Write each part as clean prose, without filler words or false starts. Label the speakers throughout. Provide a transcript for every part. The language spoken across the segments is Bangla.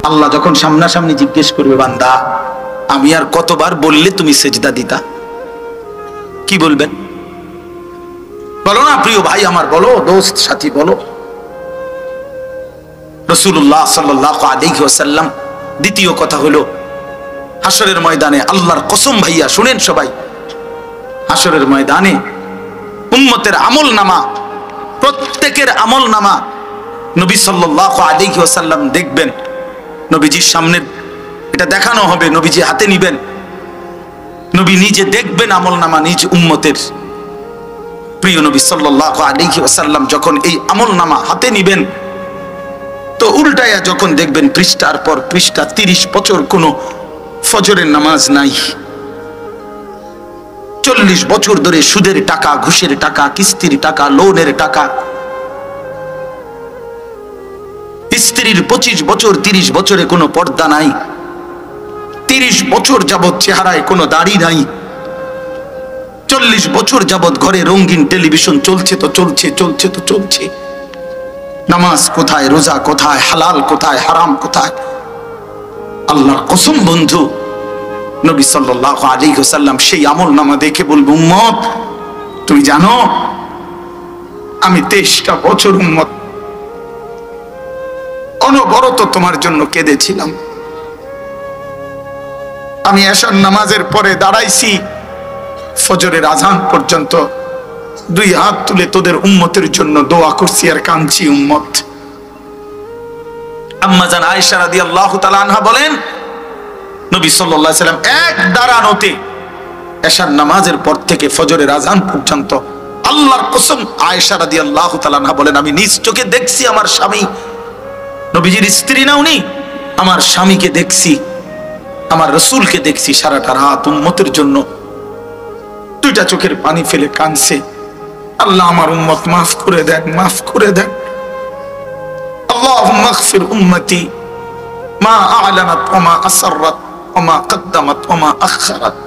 Speaker 1: আল্লাহ যখন সামনাসামনি জিজ্ঞেস করবে, বান্দা আমি আর কতবার বললে তুমি সেজদা দিতা, কি বলবেন? বলো না প্রিয় ভাই আমার, বলো দোস্ত সাথী, বলো। রাসূলুল্লাহ সাল্লাল্লাহু আলাইহি ওয়াসাল্লাম দ্বিতীয় কথা হলো হাশরের ময়দানে, আল্লাহর কসম ভাইয়া শুনেন সবাই, হাশরের ময়দানে উম্মতের আমল নামা, প্রত্যেকের আমল নামা নবী সাল্লাল্লাহু আলাইহি ওয়াসাল্লাম দেখবেন, নবীজির সামনে এটা দেখানো হবে, নবীজি হাতে নিবেন, নবী নিজে দেখবেন আমল নামা নিজ উম্মতের। প্রিয় নবী সাল্লাল্লাহু আলাইহি ওয়াসাল্লাম যখন এই আমল নামা হাতে নিবেন, তো উল্টায়া যখন দেখবেন পৃষ্ঠার পর পৃষ্ঠা, 30 বছর কোনো ফজরের নামাজ নাই, 40 বছর ধরে সুদের টাকা, ঘুষের টাকা, কিস্তির টাকা, লোনের টাকা, স্ত্রীর 25 বছর 30 বছরে কোনো পর্দা নাই, 30 বছর যাবৎ চেহারায় কোনো দাড়ি নাই, 40 বছর যাবৎ ঘরে রঙিন টেলিভিশন চলছে তো চলছে, চলছে তো চলছে। নামাজ কোথায়, রোজা কোথায়, হালাল কোথায়, হারাম কোথায়? আল্লাহর কসম বন্ধু, নবী সাল্লাল্লাহু আলাইহি ওয়াসাল্লাম সেই আমল নামা দেখে বলবো, উম্মত তুমি জানো আমি 23টা বছর উম্মত অনবরত তোমার জন্য কেঁদেছিলাম। আমি এশার নামাজের পরে দাঁড়াইছি ফজরের আজান পর্যন্ত, 2 হাত তুলে তোদের উম্মতের জন্য দোয়া করছি আর কাঁদছি উম্মত। আম্মা জান আয়েশা রাদিয়াল্লাহু তাআলা আনহা বলেন, নবী সাল্লাল্লাহু আলাইহি ওয়াসাল্লাম এক দাঁড়ানোতে এশার নামাজের পর থেকে ফজরের আজান পর্যন্ত, আল্লাহর কসম আয়েশা রাদিয়াল্লাহু তাআলা আনহা বলেন, আমি নিজ চোখে দেখছি আমার স্বামী, নবীজির স্ত্রী না উনি, আমার স্বামীকে দেখছি, আমার রাসূলকে দেখছি সারাটা রাত উম্মতের জন্য 2টা চোখের পানি ফেলে কাঁদছে, আল্লাহ আমার উম্মত মাফ করে দেন, মাফ করে দেন। আল্লাহুম্মা আগফির উম্মতি মা আ'লানাত ওয়া মা আসরাত ওয়া মা কদ্দামাত ওয়া মা আখখারাত,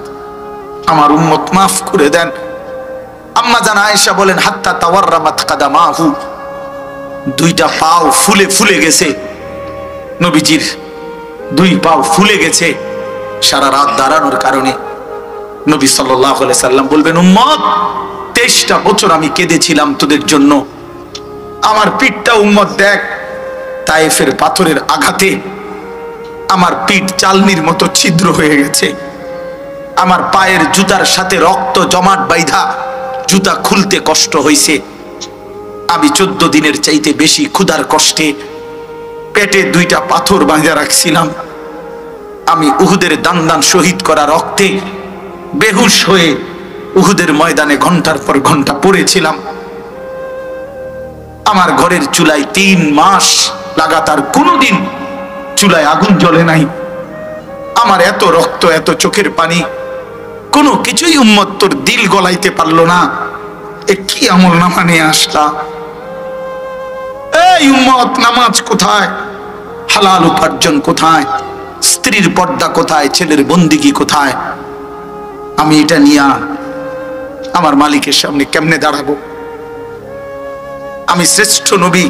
Speaker 1: আমার উম্মত মাফ করে দেন। আম্মা জান আয়েশা বলেন, হাত্তা তাওয়াররামাত কাদামাহু, 2টা পাও ফুলে ফুলে গেছে, নবীজির 2 পাও ফুলে গেছে সারা রাত দাঁড়ানোর কারণে। নবী সাল্লাল্লাহু আলাইহি সাল্লাম বলবেন, উম্মত 23টা বছর আমি কেঁদেছিলাম তোদের জন্য, আমার পিঠটা উম্মত দেখ, তায়েফের পাথরের আঘাতে আমার পিঠ চালনির মতো ছিদ্র হয়ে গেছে, আমার পায়ের জুতার সাথে রক্ত জমাট বাইধা জুতা খুলতে কষ্ট হয়েছে, আমি 14 দিনের চাইতে বেশি ক্ষুধার কষ্টে পেটে 2টা পাথর বাঁধা রাখছিলাম, আমি উহুদের দান দান শহীদ করা রক্তে বেহুশ হয়ে উহুদের ময়দানে ঘন্টার পর ঘন্টা পড়েছিলাম, আমার ঘরের চুলায় 3 মাস লাগাতার কোনোদিন চুলায় আগুন জ্বলে নাই, আমার এত রক্ত, এত চোখের পানি, কোনো কিছুই উম্মত তোর দিল গলাইতে পারলো না, এ কি আমল নামা নিয়ে আসলা? এই উম্মত, নামাজ কোথায়, হালাল উপার্জন কোথায়, স্ত্রীর পর্দা কোথায়, ছেলের বন্দিগি কোথায়? আমি এটা নিয়ে আমার মালিকের সামনে কেমনে দাঁড়াবো? আমি শ্রেষ্ঠ নবী,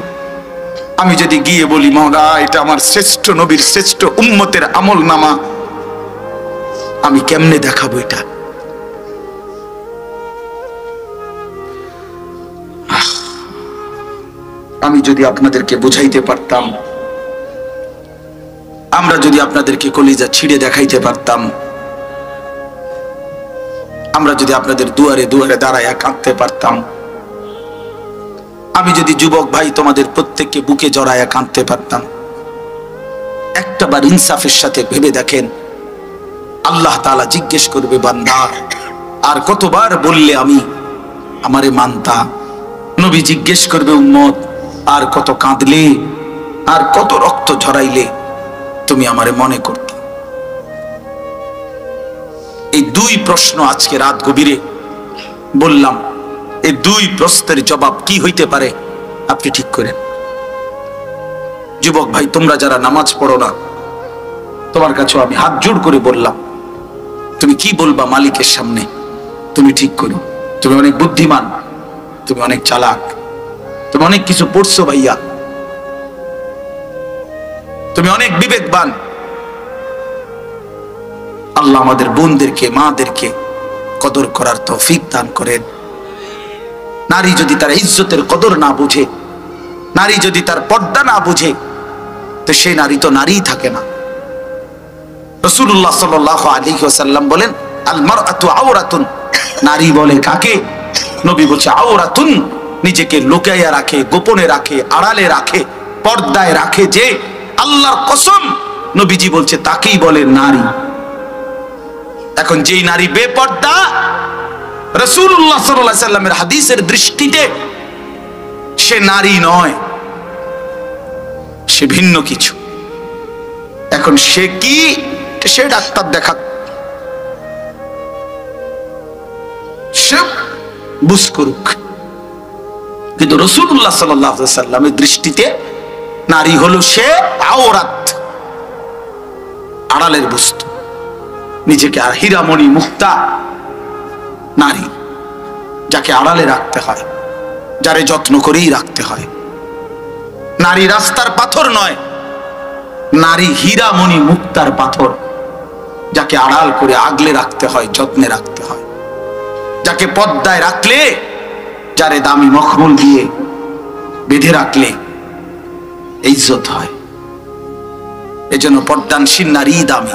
Speaker 1: আমি যদি গিয়ে বলি মাওলা এটা আমার শ্রেষ্ঠ নবীর শ্রেষ্ঠ উম্মতের আমল নামা, আমি কেমনে দেখাবো এটা? আমি যদি আপনাদেরকে বুঝাইতে পারতাম, আমরা যদি আপনাদেরকে কলিজা ছিঁড়ে দেখাইতে পারতাম, আমরা যদি আপনাদের দুয়ারে দুয়ারে দাঁড়ায়া কাঁদতে পারতাম, আমি যদি যুবক ভাই তোমাদের প্রত্যেককে বুকে জড়ায়া কাঁদতে পারতাম, একটাবার ইনসাফের সাথে ভেবে দেখেন, আল্লাহ তাআলা জিজ্ঞেস করবে, বান্দা আর কতবার বললে আমি আমারে মানতা? নবী জিজ্ঞেস করবে, উম্মত আর কত কাঁদলে, আর কত রক্ত ঝরাইলে তুমি আমারে মনে করতে? এই 2 প্রশ্ন আজকে রাত গভীরে বললাম, এই 2 প্রশ্নের জবাব কি হইতে পারে আপনি ঠিক করেন। যুবক ভাই তোমরা যারা নামাজ পড়ো না, তোমার কাছে আমি হাত জোড় করে বললাম, তুমি কি বলবা মালিকের সামনে? তুমি ঠিক করো। তুমি অনেক বুদ্ধিমান, তুমি অনেক চালাক, তুমি অনেক কিছু পড়ছো ভাইয়া, তুমি অনেক বিবেকবান। আল্লাহ আমাদের বোনদেরকে, মাদেরকে কদর করার তৌফিক দান করেন। নারী যদি তার ইজ্জতের কদর না বুঝে, নারী যদি তার পর্দা না বুঝে, তো সেই নারী তো নারীই থাকে না। রাসূলুল্লাহ সাল্লাল্লাহু আলাইহি ওয়াসাল্লাম বলেন, আল মারআতু আওরাতুন, নারী বলে কাকে? নবী বলছে আওরাতুন, নিজেকে লুকাইয়া রাখে, গোপনে রাখে, আড়ালে রাখে, পর্দায় রাখে যে, আল্লাহর কসম নবীজি বলছে তাকেই বলে নারী। এখন যেই নারী বেপর্দা, রাসূলুল্লাহ সাল্লাল্লাহু আলাইহি ওয়াসাল্লামের হাদিসের দৃষ্টিতে সে নারী নয়, সে ভিন্ন কিছু। এখন সে কি, সে ডাক্তার দেখা, সে বুঝ করুক, কিন্তু রাসূলুল্লাহ সাল্লাল্লাহু আলাইহি ওয়াসাল্লামের দৃষ্টিতে নারী হলো সে আওরাত, আড়ালের বস্তু। নিজেকে আর হীরামণি মুক্তা নারী, যাকে আড়ালে রাখতে হয়, যারে যত্ন করেই রাখতে হয়। নারী রাস্তার পাথর নয়, নারী হীরামণি মুক্তার পাথর, যাকে আড়াল করে আগলে রাখতে হয়, যত্নে রাখতে হয়, যাকে পর্দায় রাখলে, যারে দামি মখমল দিয়ে বেঁধে রাখলে ইজ্জত হয়। এজন্য পর্দানশীল নারী দামি,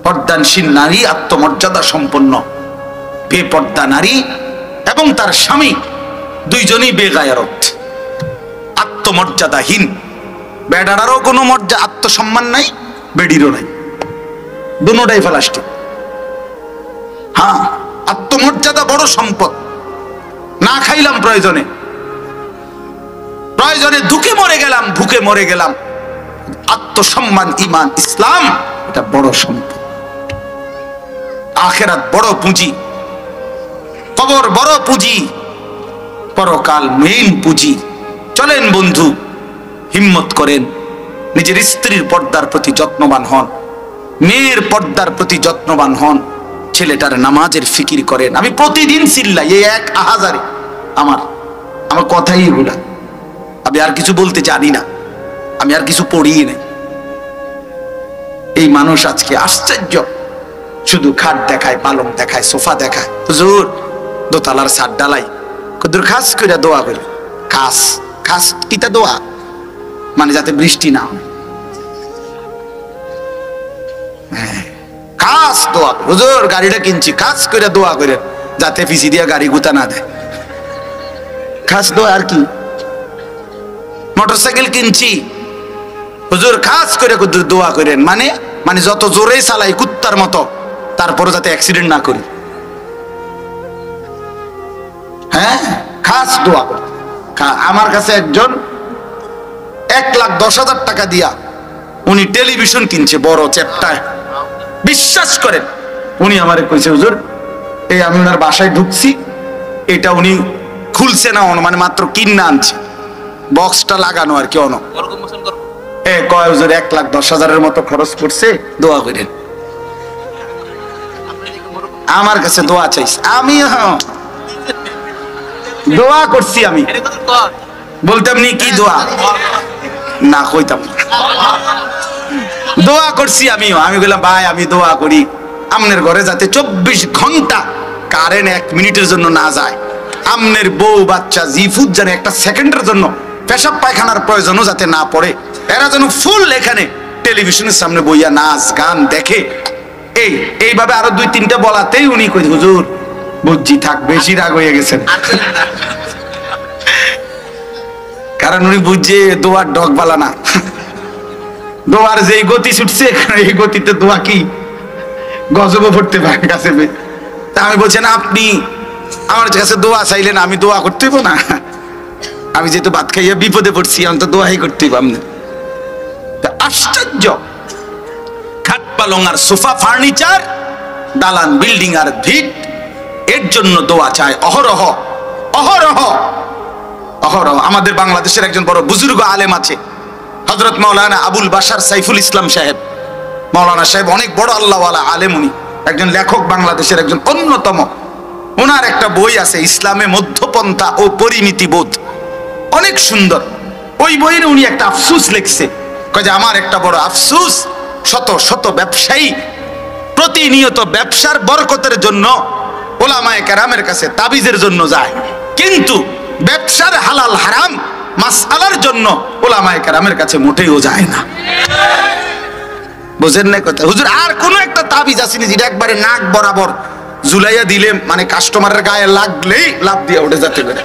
Speaker 1: পর্দানশীল নারী আত্মমর্যাদা সম্পন্ন। বেপর্দা নারী এবং তার স্বামী দুইজনই বেগায়রত, আত্মমর্যাদাহীন। বেডারারও কোনো মর্যাদা, আত্মসম্মান নাই, বেডিরও নাই, দুটোটাই প্লাস্টিক। হ্যাঁ, আত্মমর্যাদা বড় সম্পদ। না খাইলাম প্রয়োজনে, প্রয়োজনে দুঃখে মরে গেলাম, ভুকে মরে গেলাম, আত্মসম্মান, ঈমান, ইসলাম, এটা বড় সম্পদ। আখিরাত বড় পুঁজি, কবর বড় পুঁজি, পরকাল মেইন পুঁজি। চলেন বন্ধু, হিম্মত করেন, নিজের স্ত্রীর পর্দার প্রতি যত্নবান হন, মেয়ের পর্দার প্রতি যত্নবান হন, ছেলেটার নামাজের ফিকির করেন। আমি প্রতিদিন চিল্লাই, এই এক আহাজারে আমার কথাই এগুলা। আমি আর কিছু বলতে জানি না, আমি আর কিছু পড়িই নাই। এই মানুষ আজকে আশ্চর্য, শুধু খাট দেখায়, পালং দেখায়, সোফা দেখায়, হুজুর দোতলার ছাদ ডালাই, কদ্দুর খাস করে দোয়া করে, খাস খাস কিতা দোয়া, মানে যাতে বৃষ্টি না হয়। খাস দোয়া, হুজুর গাড়িটা কিনছি, খাস করে দোয়া করে যাতে পিছি দিয়া গাড়ি গুতা না দেয়। খাস দোয়া আর কি? মোটরসাইকেল কিনছি, হুজুর খাস করে দোয়া করেন, মানে যত জোরে চালাই কুত্তার মতো, তারপরে যাতে অ্যাক্সিডেন্ট না করি। হ্যাঁ, খাস দোয়া করে। আমার কাছে একজন 1,10,000 টাকা দিয়া উনি টেলিভিশন কিনছে, বড় চ্যাপটা। বিশ্বাস করেন, উনি আমারে কইছে, হুজুর এই আমি ওনার বাসায় ঢুকছি, এটা উনি খুলছে না, মানে মাত্র কিনা আনছে, বক্সটা লাগানো আর কি। কয় হুজুর 1,10,000 মতো খরচ করছে, দোয়া করেন। আমার কাছে দোয়া চাইছে, আমি দোয়া করছি। আমি বলতাম নি কি দোয়া, না কইতাম, দোয়া করছি আমিও। আমি বললাম, ভাই আমি দোয়া করি আমনের ঘরে যাতে 24 ঘন্টা কারেন্ট 1 মিনিটের জন্য না যায়, আমনের বউ বাচ্চা জিফুত যেন 1 সেকেন্ডের জন্য পেশাব পায়খানার প্রয়োজনও যাতে না পড়ে, এরা যেন ফুল এখানে টেলিভিশনের সামনে বইয়া নাচ গান দেখে। এইভাবে আরো 2-3টা বলাতেই উনি কই, হুজুর বুঝছি, থাক, বেশি রাগ হয়ে গেছেন। কারণ উনি বুঝছে দোয়ার ডগ বালা না, দোয়ার যেই গতি ছুটছে এই গতিতে দোয়া কি গজবও পড়তে পারে কাছে। তা আমি বলছেন, আপনি আমার কাছে দোয়া চাইলেন, আমি দোয়া করতে হইব না? আমি যেহেতু ভাত খাইয়া বিপদে পড়ছি, আমি তো দোয়াই করতে হইব। আপনি আশ্চর্য, খাট পালং আর সোফা, ফার্নিচার, দালান বিল্ডিং আর ভিট, এর জন্য দোয়া চায় অহরহ অহরহ অহরহ। আমাদের বাংলাদেশের একজন বড় বুজুর্গ আলেম আছে, হযরত মাওলানা আবুল বাশার সাইফুল ইসলাম সাহেব। মাওলানা সাহেব অনেক বড় আল্লাহওয়ালা আলেম, উনি একজন লেখক, বাংলাদেশের একজন অন্যতম। ওনার একটা বই আছে, ইসলামে মধ্যপন্থা ও পরিমিতি বোধ, অনেক সুন্দর। ওই বইয়ের উনি একটা আফসোস লিখছে, কয় যে আমার একটা বড় আফসোস, শত শত ব্যবসায়ী প্রতিনিয়ত ব্যবসার বরকতের জন্য উলামায়ে কেরামের কাছে তাবিজের জন্য যায়, কিন্তু ব্যবসার হালাল হারাম মাসআলার জন্য উলামায়ে কেরামের কাছে মোটেও যায় না। বুঝেন না কথা? হুজুর আর কোন একটা তাবিজ আসেনি যেটা একবারে নাক বরাবর ঝুলাইয়া দিলে মানে কাস্টমারের গায়ে লাগলেই লাভ দিয়ে উঠে যেতে পারে,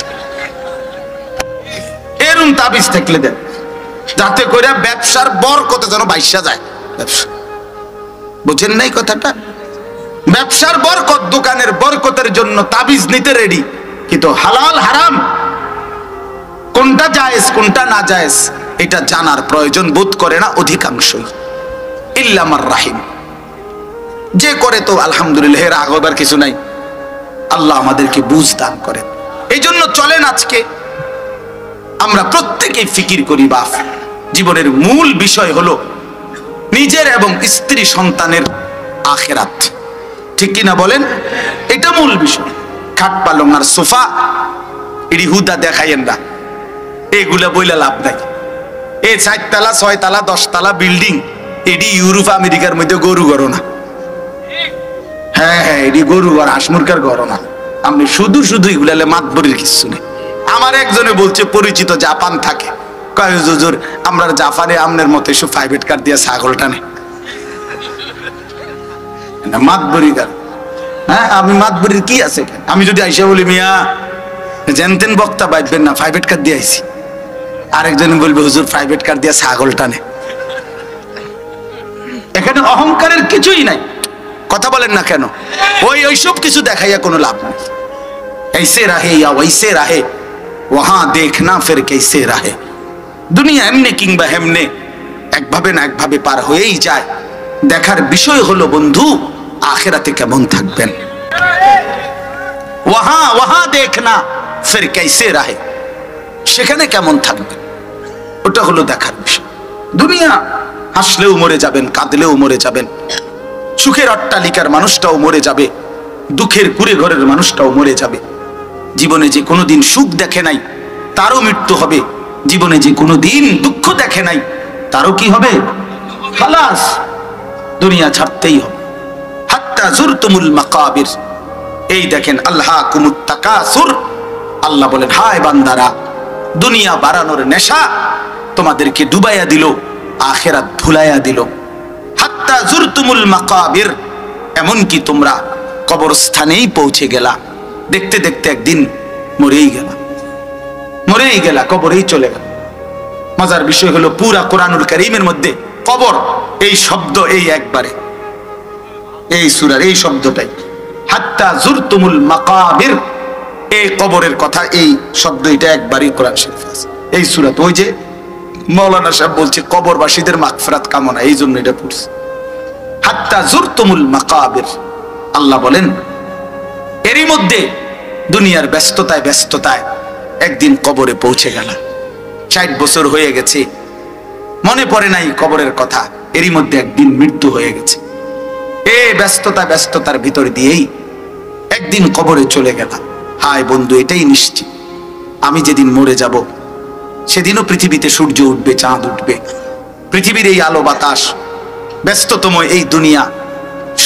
Speaker 1: এরকম তাবিজ থাকলে দেন, যাতে করে ব্যবসার বরকত যেন বাইসা যায় ব্যবসা। বুঝেন নাই কথাটা? ব্যবসার বরকত, দোকানের বরকতের জন্য তাবিজ নিতে রেডি, কিন্তু হালাল হারাম কোনটা জায়েজ কোনটা না জায়েজ এটা জানার প্রয়োজন বোধ করে না অধিকাংশই, ইল্লা মার রাহিম। যে করে তো আলহামদুলিল্লাহ, এর আগবার কিছু নাই। আল্লাহ আমাদেরকে বুঝ দান করেন। এই জন্য চলেন আজকে আমরা প্রত্যেকেই ফিকির করি, বাপ জীবনের মূল বিষয় হলো নিজের এবং স্ত্রী সন্তানের আখিরাত, ঠিক কিনা বলেন? এটা মূল বিষয়। খাট পালং আর সোফা এডি হুদা দেখাইয়েন না, এগুলা বইলা লাভ নাই। এই 4 তলা 6 তলা 10 তলা বিল্ডিং এডি ইউরোপ আমেরিকার মধ্যে গরু ঘর না। হ্যাঁ হ্যাঁ, এডি গরু আর হাঁসমুরগার ঘর না। আপনি শুধু শুধু এগুলালে মাতবরির কিছু নেই। আমার একজনে বলছে পরিচিত জাপান থাকে, কয় হুজুর আমরা জাপানে আমনের মতো এসব প্রাইভেট কার দিয়ে ছাগল টানে মাতবরি কার। হ্যাঁ, আমি মাতবরির কি আছে? আমি যদি আইসা বলি মিয়া জেনতেন বক্তা বাইবেন না, প্রাইভেট কার দিয়ে আইসি, আরেকজন বলবে হুজুর প্রাইভেট কার দিয়ে ছাগল টানে। এখানে অহংকারের কিছুই নাই, কথা বলেন না কেন? ওইসব কিছু দেখাইয়া কোনো লাভ নাই। ऐसे रहे या वैसे रहे वहां देखना फिर कैसे रहे। দুনিয়া এমনি কিংবা হেমনে একভাবে না একভাবে পার হয়েই যায়। দেখার বিষয় হলো বন্ধু আখিরাতে কেমন থাকবেন। ওয়াহা দেখনা ফির कैसे रहे, সেখানে কেমন থাকবেন ওটা হলো দেখার বিষয়। দুনিয়া হাসলেও মরে যাবেন, কাঁদলেও মরে যাবেন, সুখের অট্টালিকার মানুষটাও মরে যাবে, দুঃখের কুড়ে ঘরের মানুষটাও মরে যাবে। জীবনে যে কোনোদিন সুখ দেখে নাই তারও মৃত্যু হবে, জীবনে যে কোনোদিন দুঃখ দেখে নাই তারও কি হবে? খালাস, দুনিয়া ছাড়তেই হবে। হাত্তা জুরতুমুল মাকাবির, এই দেখেন আল্লাহকুমুত তাকাসুর, আল্লাহ বলেন হায় বান্দারা দুনিয়া বাড়ানোর নেশা তোমাদেরকে ডুবাইয়া দিল, আখিরাত ভুলাইয়া দিল। হাত্তা জুরতুমুল মাকাবির, এমন কি তোমরা কবরস্থানেই পৌঁছে গেলা, দেখতে দেখতে একদিন মরেই গেলা, কবরেই চলে গেল। মজার বিষয় হলো পুরা কোরআনুল কারীমের মধ্যে কবর এই শব্দ এই একবারে, এই সূরার এই শব্দটাই হাত্তা জুরতুমুল মাকাবির, এই কবরের কথা এই শব্দ এটা একবারই কোরআন শরীফে আছে এই সূরাতে। ওই যে মাওলানা সাহেব বলছে কবরবাসীদের মাগফিরাত কামনা, এই জন্য এটা পড়ছে হাত্তা জুরতুমুল মাকাবির। আল্লাহ বলেন এরই মধ্যে দুনিয়ার ব্যস্ততায় একদিন কবরে পৌঁছে গেল। 60 বছর হয়ে গেছে, মনে পড়ে নাই কবরের কথা, এরই মধ্যে একদিন মৃত্যু হয়ে গেছে। এই ব্যস্ততার ভিতর দিয়েই একদিন কবরে চলে গেল। হায় বন্ধু, এটাই নিশ্চিত আমি যেদিন মরে যাব সেদিনও পৃথিবীতে সূর্য উঠবে, চাঁদ উঠবে, পৃথিবীর এই আলো বাতাস ব্যস্ততম এই দুনিয়া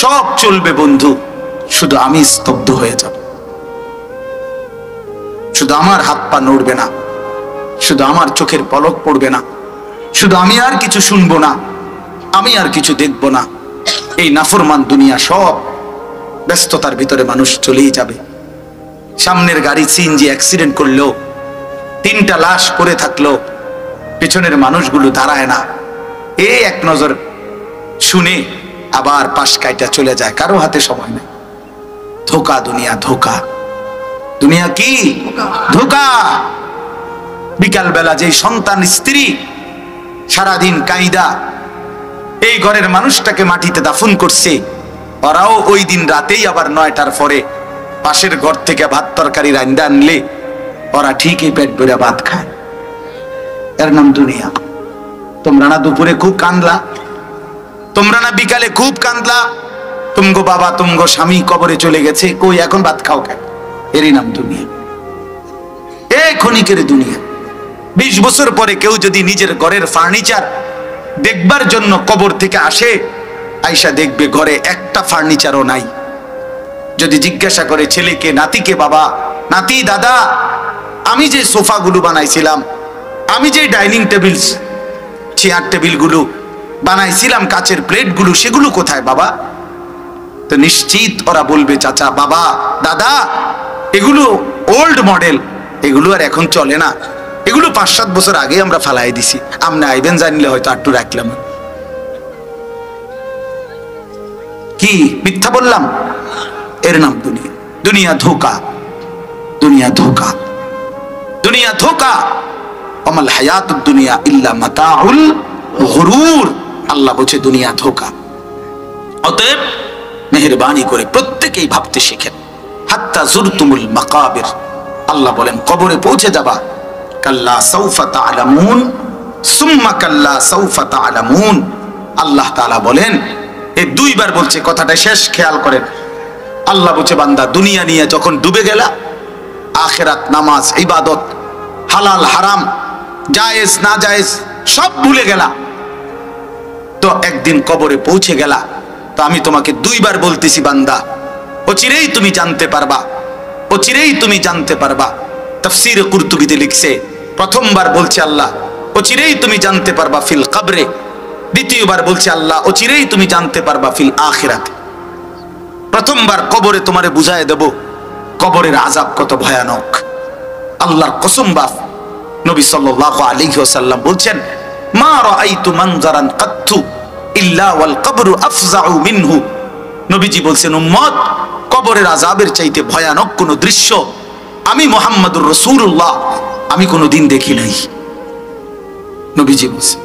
Speaker 1: সব চলবে বন্ধু, শুধু আমি স্তব্ধ হয়ে যাব। শুধু আমার হাত পা নড়বে না, শুধু আমার চোখের পলক পড়বে না, শুধু আমি আর কিছু শুনবো না, আমি আর কিছু দেখবো না। এই নাফরমান দুনিয়া সব ব্যস্ততার ভিতরে মানুষ চলেই যাবে। সামনের গাড়ি সিএনজি অ্যাক্সিডেন্ট করলো, 3টা লাশ পড়ে থাকলো, পেছনের মানুষগুলো দাঁড়ায় না, এই এক নজর শুনে আবার পাশ কাইটা চলে যায়, কারো হাতে সময় নেই। ধোকা দুনিয়া, ধোকা দুনিয়া কি ধোকা। বিকাল বেলা যে সন্তান স্ত্রী সারাদিন কাইদা এই ঘরের মানুষটাকে মাটিতে দাফন করছে, ওরাও ওই দিন রাতেই আবার 9টার পরে পাশের ঘর থেকে ভাত তরকারি রান্না আনলে ওরা ঠিকই পেট ভরে ভাত খায়। এর নাম দুনিয়া। তোমরা না দুপুরে খুব কান্দলা, তোমরা না বিকালে খুব কান্দলা, তুমগো বাবা তুমগো স্বামী কবরে চলে গেছে, কই এখন ভাত খাও কেন? এরই নাম দুনিয়া। এই ক্ষণিকের দুনিয়া। 20 বছর পরে কেউ যদি নিজের ঘরের ফার্নিচার দেখবার জন্য কবর থেকে আসে, আয়েশা দেখবে ঘরে একটা ফার্নিচারও নাই। যদি জিজ্ঞাসা করে ছেলেকে, নাতিকে, বাবা, নাতি, দাদা, আমি যে সোফাগুলো বানাইছিলাম, আমি যে ডাইনিং টেবিল, চেয়ার টেবিলগুলো বানাইছিলাম, কাচের প্লেটগুলো, সেগুলো কোথায় বাবা? তো নিশ্চিত ওরা বলবে, চাচা, বাবা, দাদা, এগুলো ওল্ড মডেল, এগুলো আর এখন চলে না, এগুলো 5-7 বছর আগে আমরা ফালাই দিছি, আমরা আইবেন জানলে হয়তো একটু রাখলাম। কি মিথ্যা বললাম? এর নাম দুনিয়া। দুনিয়া ধোঁকা, দুনিয়া ধোঁকা, দুনিয়া ধোঁকা। আমাল হায়াতুদ দুনিয়া ইল্লা মাতাউল গুরুর। আল্লাহ বলছে দুনিয়া ধোঁকা। অতএব মেহেরবানি করে প্রত্যেকেই ভাবতে শিখেন। হাত্তা জুরতুমুল মাকাবির, আল্লাহ বলেন কবরে পৌঁছে যাবা, কাল্লা সাউফা তা'লামুন সুম্মা কাল্লা সাউফা তা'লামুন। আল্লাহ তাআলা বলেন, এই 2 বার বলছে, কথাটা শেষ খেয়াল করেন। আল্লাহ বলছে, বান্দা দুনিয়া নিয়ে যখন ডুবে গেলা, আখিরাত, নামাজ, ইবাদত, হালাল হারাম, জায়েজ না জায়েজ সব ভুলে গেলা, তো একদিন কবরে পৌঁছে গেলা। তো আমি তোমাকে 2 বার বলতেছি, বান্দা অচিরেই তুমি জানতে পারবা, অচিরেই তুমি জানতে পারবা। তাফসীরে কুরতুবীতে লিখছে, প্রথমবার বলছে আল্লাহ, অচিরেই তুমি জানতে পারবা ফিল কবরে। দ্বিতীয়বার বলছে আল্লাহ, অচিরেই তুমি জানতে পারবা ফিল আখিরাতে। প্রথমবার কবরে তোমারে বুঝায় দেব কবরের আযাব কত ভয়ানক। আল্লাহর কসম বাপ, নবী সাল্লাল্লাহু আলাইহি ওয়াসাল্লাম বলছেন, মা রাআইতু মানজারান কাত্তু ইল্লা ওয়াল কবরু আফজাউ মিনহু। নবীজি বলছেন, উম্মত, কবরের আযাবের চাইতে ভয়ানক কোন দৃশ্য আমি মুহাম্মদুর রাসূলুল্লাহ আমি কোনোদিন দেখি নাই। নবীজি বলছেন।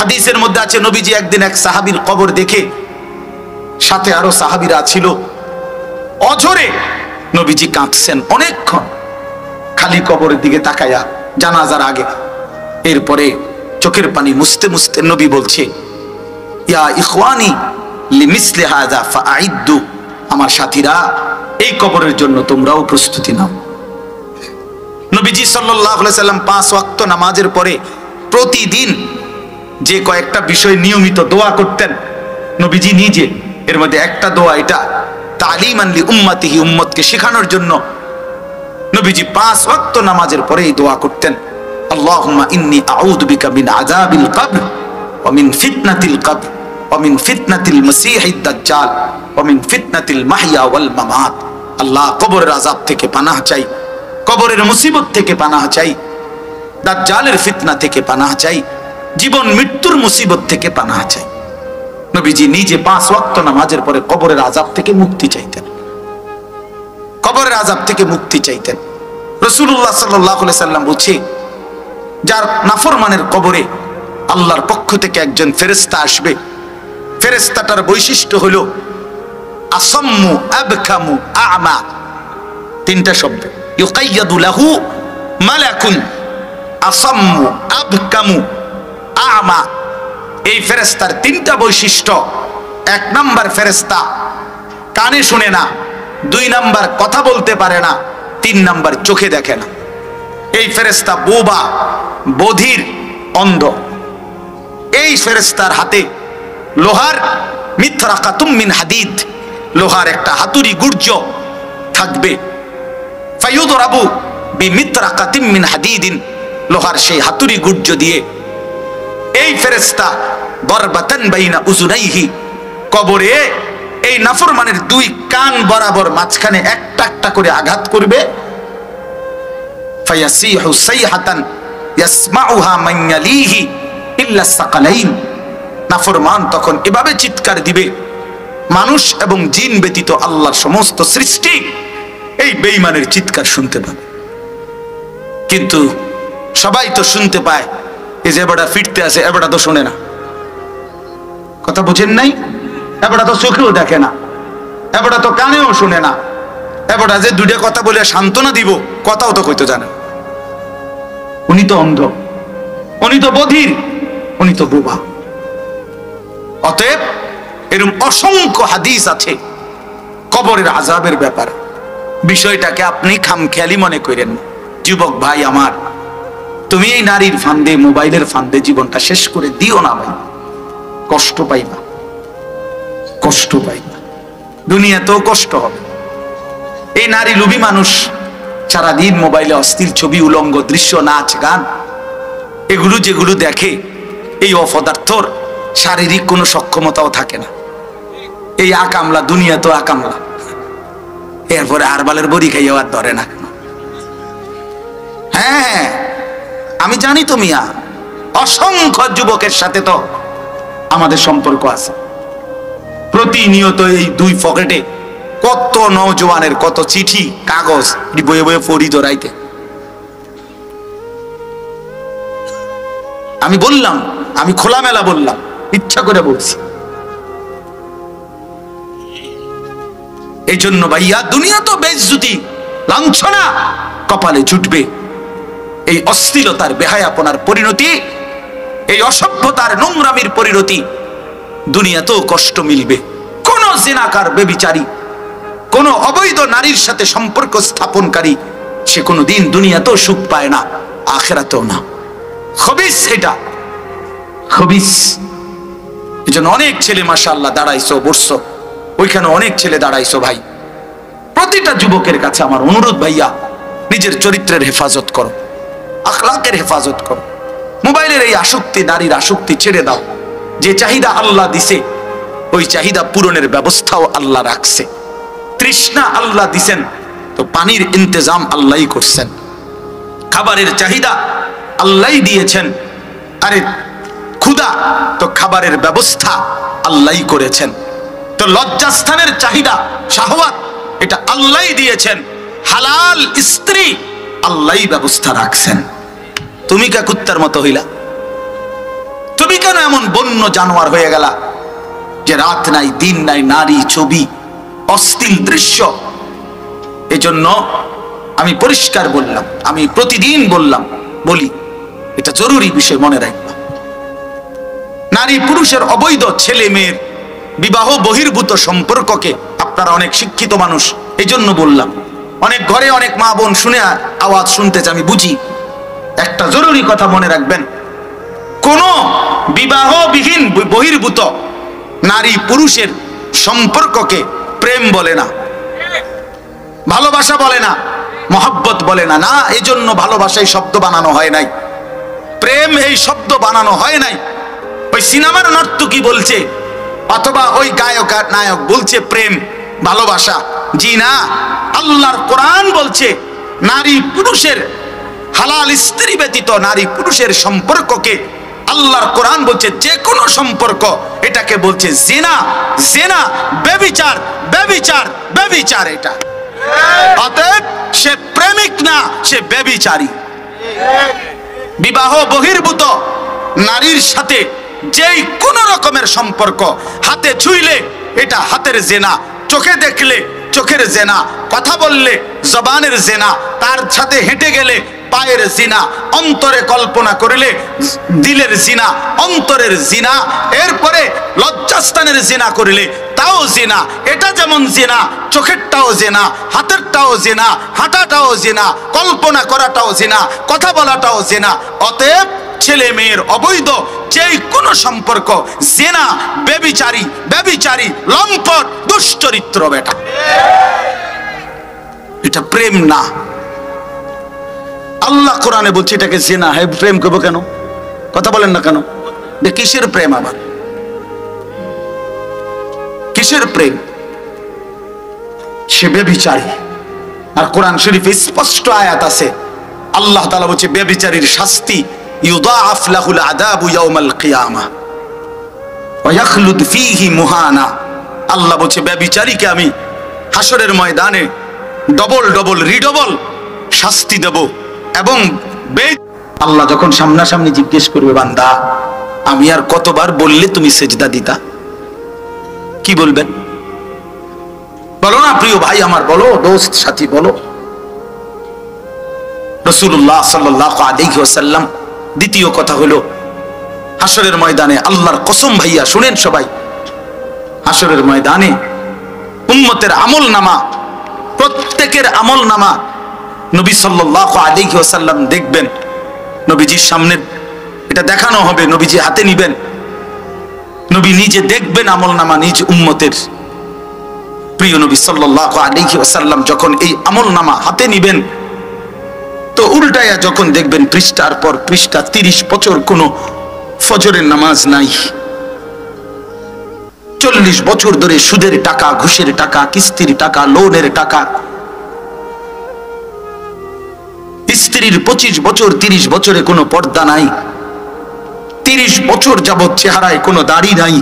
Speaker 1: হাদিসের মধ্যে আছে, নবীজি একদিন এক সাহাবীর কবর দেখে, সাথে আরো সাহাবীরা ছিল, অঝরে নবীজি কাঁদছেন অনেকক্ষণ, খালি কবরের দিকে তাকায়া, জানাজার আগে। এরপরে চোখের পানি মুছতে মুছতে নবী বলছে, ইয়া ইখওয়ানি লিমিসলি হাযা ফাআইদ্দু। আমার সাথীরা, এই কবরের জন্য তোমরাও প্রস্তুতি নাও। নবীজি সাল্লাল্লাহু আলাইহি সাল্লাম 5 ওয়াক্ত নামাজের পরে প্রতিদিন যে কয়েকটা বিষয় নিয়মিত দোয়া করতেন নবীজি নিজে, এর মধ্যে একটা দোয়া এটা তালিমান লি উম্মতিহি, উম্মতকে শেখানোর জন্য নবীজি 5 ওয়াক্ত নামাজের পরে এই দোয়া করতেন, আল্লাহুম্মা ইন্নী আউযু বিকা মিন আযাবিল কবর ওয়া মিন ফিতনাতিল কবর ওয়া মিন ফিতনাতিল মাসীহিদ দাজ্জাল ওয়া মিন ফিতনাতিল মাহইয়া ওয়াল মামাত। আল্লাহ, কবরের আযাব থেকে পানাহ চাই, কবরের মুসিবত থেকে পানাহ চাই, দাজ্জালের ফিতনা থেকে পানাহ চাই, জীবন মৃত্যুর মুসিবত থেকে পানাহ চাই। নবীজি নিজে 5 ওয়াক্ত নামাজের পরে কবরের আযাব থেকে মুক্তি চাইতেন, কবরের আযাব থেকে মুক্তি চাইতেন। রাসূলুল্লাহ সাল্লাল্লাহু আলাইহি সাল্লাম বলছে, যার নাফরমানের কবরে আল্লাহর পক্ষ থেকে একজন ফেরেশতা আসবে, ফেরেশতাটার বৈশিষ্ট্য হলো আসাম্মু আবকামু আ'মা। 3টা শব্দ, ইউকাইয়াদু লাহু মালাকুন আসাম্মু আবকামু আ'মা। এই ফেরেশতার 3টা বৈশিষ্ট্য। 1 নাম্বার ফেরেশতা কানে শুনে না, 2 নাম্বার কথা বলতে পারে না, 3 নাম্বার চোখে দেখে না। এই ফেরেশতা বোবা, বধির, অন্ধ। এই ফেরেশতার হাতে লোহার মিথরাকাতুম মিন হাদিদ, লোহার একটা হাতুড়ি গুর্জ থাকবে। ফায়ুদরাবু বিমিথরাকাতিম মিন হাদিদিন, লোহার সেই হাতুড়ি গুর্জ দিয়ে এই ফেরেশতা দরবাতান বাইনা উযুনাইহি, কবরে এই নাফরমানের 2 কান বরাবর মাঝখানে একটা একটা করে আঘাত করবে। ফায়াসিহু সাইহাতান ইয়াসমাউহা মান ইয়ালিহি ইল্লা সাকালাইন। নাফরমান তখন এভাবে চিৎকার দিবে, মানুষ এবং জিন ব্যতীত আল্লাহর সমস্ত সৃষ্টি এই বেঈমানের চিৎকার শুনতে পাবে। কিন্তু সবাই তো শুনতে পায়, এই যে এবারটা ফিরতে আছে, এবারটা তো শোনে না। কথা বুঝেন নাই? এবারটা তো চোখেও দেখে না, এবারটা তো কানেও শুনে না, এবারটা যে 2টা কথা বলে সান্ত্বনা দিব, কথাও তো কইতে জানে। উনি তো অন্ধ, উনি তো বধির, উনি তো বোবা। অতএব এরকম অসংখ্য হাদিস আছে কবরের আযাবের ব্যাপারে। বিষয়টাকে আপনি খামখেয়ালি মনে করেন। যুবক ভাই আমার, তুমি এই নারীর ফান্দে, মোবাইলের ফান্দে জীবনটা শেষ করে দিও না ভাই, কষ্ট পাইবা, কষ্ট পাইবা, দুনিয়াতেও কষ্ট হবে। এই নারী লোভী মানুষ সারাদিন মোবাইলে অশ্লীল ছবি, উলঙ্গ দৃশ্য, নাচ গান, এগুলো যেগুলো দেখে, এই অপদার্থর শারীরিক কোনো সক্ষমতাও থাকে না। এই আকামলা, দুনিয়া তো আকামলা, এরপরে আরবালের বড়ি খাইয়াও আর ধরে না। হ্যাঁ আমি জানি তো মিয়া, অসংখ্য যুবকের সাথে তো আমাদের সম্পর্ক আছে। প্রতিনিয়ত এই দুই পকেটে কত নওজোয়ানের কত চিঠি কাগজ বয়ে বয়ে পড়ি ধরাইতে। আমি বললাম, আমি খোলামেলা বললাম, ইচ্ছা করে বলছি। এই জন্য ভাইয়া, দুনিয়া তো বেইজ্জতি, লাঞ্ছনা কপালে জুটবে। এই অশ্লীলতার, বেহায়াপনার পরিণতি, এই অসভ্যতার, নোংরামির পরিণতি দুনিয়াতেও কষ্ট মিলবে। কোন জিনাকার, বেবিচারী, কোন অবৈধ নারীর সাথে সম্পর্ক স্থাপনকারী সে কোনোদিন দুনিয়াতেও সুখ পায় না, আখিরাতেও না। খবিস এটা, খবিস। এই জন্য অনেক ছেলে মাশাআল্লাহ দাঁড়াইছো, বসছো, ওইখানে অনেক ছেলে দাঁড়াইছো ভাই। প্রতিটা যুবকের কাছে আমার অনুরোধ ভাইয়া, নিজের চরিত্রের হেফাজত করো, আখলাকের হেফাজত করো। মোবাইলের এই আসক্তি, নারীর আসক্তি ছেড়ে দাও। যে চাহিদা আল্লাহ দিছে, ওই চাহিদা পূরণের ব্যবস্থাও আল্লাহ রাখছে। তৃষ্ণা আল্লাহ দিছেন, তো পানির ইন্তজাম আল্লাহই করছেন। খাবারের চাহিদা আল্লাহই দিয়েছেন, আরে ক্ষুধা, তো খাবারের ব্যবস্থা আল্লাহই করেছেন। তো লজ্জাস্থানের চাহিদা, শাহওয়াত, এটা আল্লাহই দিয়েছেন। হালাল স্ত্রী আল্লাহই ব্যবস্থা রাখছেন। তুমি কে কুত্তার মতো হইলা? তুমি কেন এমন বন্য জানোয়ার হয়ে গেলা যে রাত নাই, দিন নাই, নারী, ছবি, অশ্লীল দৃশ্য? এজন্য আমি পরিষ্কার বললাম, আমি প্রতিদিন বললাম, বলি, এটা জরুরি বিষয়, মনে রাখবা। নারী পুরুষের অবৈধ, ছেলে মেয়ের বিবাহ বহির্ভূত সম্পর্ককে, আপনারা অনেক শিক্ষিত মানুষ, এই জন্য বললাম। অনেক ঘরে অনেক মা বোন শুনে আওয়াজ শুনতেছে, আমি বুঝি। একটা জরুরি কথা মনে রাখবেন, কোন বিবাহবিহীন বহির্ভূত নারী পুরুষের সম্পর্ককে প্রেম বলে না, ভালোবাসা বলে না, মহব্বত বলে না। না, এই জন্য ভালোবাসা এই শব্দ বানানো হয় নাই, প্রেম এই শব্দ বানানো হয় নাই। ওই সিনেমার নর্তকী বলছে, অথবা ওই গায়ক আর নায়ক বলছে প্রেম, ভালোবাসা। জি না, আল্লাহর কোরআন বলছে নারী পুরুষের, হালাল স্ত্রী ব্যতীত নারী পুরুষের সম্পর্ককে আল্লাহর কোরআন বলছে যে কোনো সম্পর্ক, এটাকে বলছে জিনা, জিনা, ব্যভিচার, ব্যভিচার, ব্যভিচার। এটা অতএব সে প্রেমিক না, সে ব্যভিচারী। বিবাহ বহির্ভূত নারীর সাথে যেই কোন রকমের সম্পর্ক, হাতে ছুঁইলে এটা হাতের জেনা, চোখে দেখলে চোখের জেনা, কথা বললে জবানের জেনা, তার সাথে হেঁটে গেলে পায়ের জিনা, অন্তরে কল্পনা করলে দিলের জিনা, অন্তরের জিনা, এরপরে লজ্জাস্থানের জিনা করলে তাও জিনা। এটা যেমন জিনা, চোখেরটাও জিনা, হাতেরটাও জিনা, হাঁটাটাও জিনা, কল্পনা করাটাও জিনা, কথা বলাটাও জিনা। অতএব ছেলে মেয়ের অবৈধ যেই কোনো সম্পর্ক জিনা, ব্যভিচারী, ব্যভিচারী, লম্পট, দুশ্চরিত্র বেটা। এটা প্রেম না। আল্লাহ কোরআনে বলছে এটাকে জিনা। হে, প্রেম করবো কেন? কথা বলেন না কেন? কিসের প্রেম? আবার কিসের প্রেম? সে ব্যভিচারী। আর কোরআন শরীফে স্পষ্ট আয়াত আছে, আল্লাহ তাআলা বলছে ব্যভিচারীর শাস্তি ইউদাআফ লাহুল আযাবু ইয়াউমাল কিয়ামাহ ওয়া ইয়াখলুদ ফীহি মুহানা। আল্লাহ বলছে ব্যভিচারীকে আমি হাসরের ময়দানে ডবল ডবল রিডবল শাস্তি দেব। এবং আল্লাহ যখন সামনাসামনি জিজ্ঞেস করবে, বান্দা আমি আর কতবার বললে তুমি সেজদা দিতা? কি বলবেন? বলো না প্রিয় ভাই আমার, বলো, দোস্ত সাথী বলো। রাসূলুল্লাহ সাল্লাল্লাহু আলাইহি ওয়াসাল্লাম দ্বিতীয় কথা হলো, হাসরের ময়দানে আল্লাহর কসম ভাইয়া শুনেন সবাই, হাসরের ময়দানে উম্মতের আমল নামা, প্রত্যেকের আমল নামা নবী সাল্লাল্লাহু আলাইহি ওয়াসাল্লাম দেখবেন নবীজির সামনে এটা দেখানো হবে, নবীজি হাতে নিবেন, নবী নিজে দেখবেন আমলনামা নিজ উম্মতের। প্রিয় নবী সাল্লাল্লাহু আলাইহি ওয়াসাল্লাম যখন এই আমলনামা হাতে নিবেন, তো উল্টায়া যখন দেখবেন পৃষ্ঠার পর পৃষ্ঠা, 30 বছর কোনো ফজরের নামাজ নাই, 40 বছর ধরে সুদের টাকা, ঘুষের টাকা, কিস্তির টাকা, লোনের টাকা, স্ত্রীর 25 বছর 30 বছরে কোনো পর্দা নাই, 30 বছর যাবৎ চেহারায় কোনো দাড়ি নাই,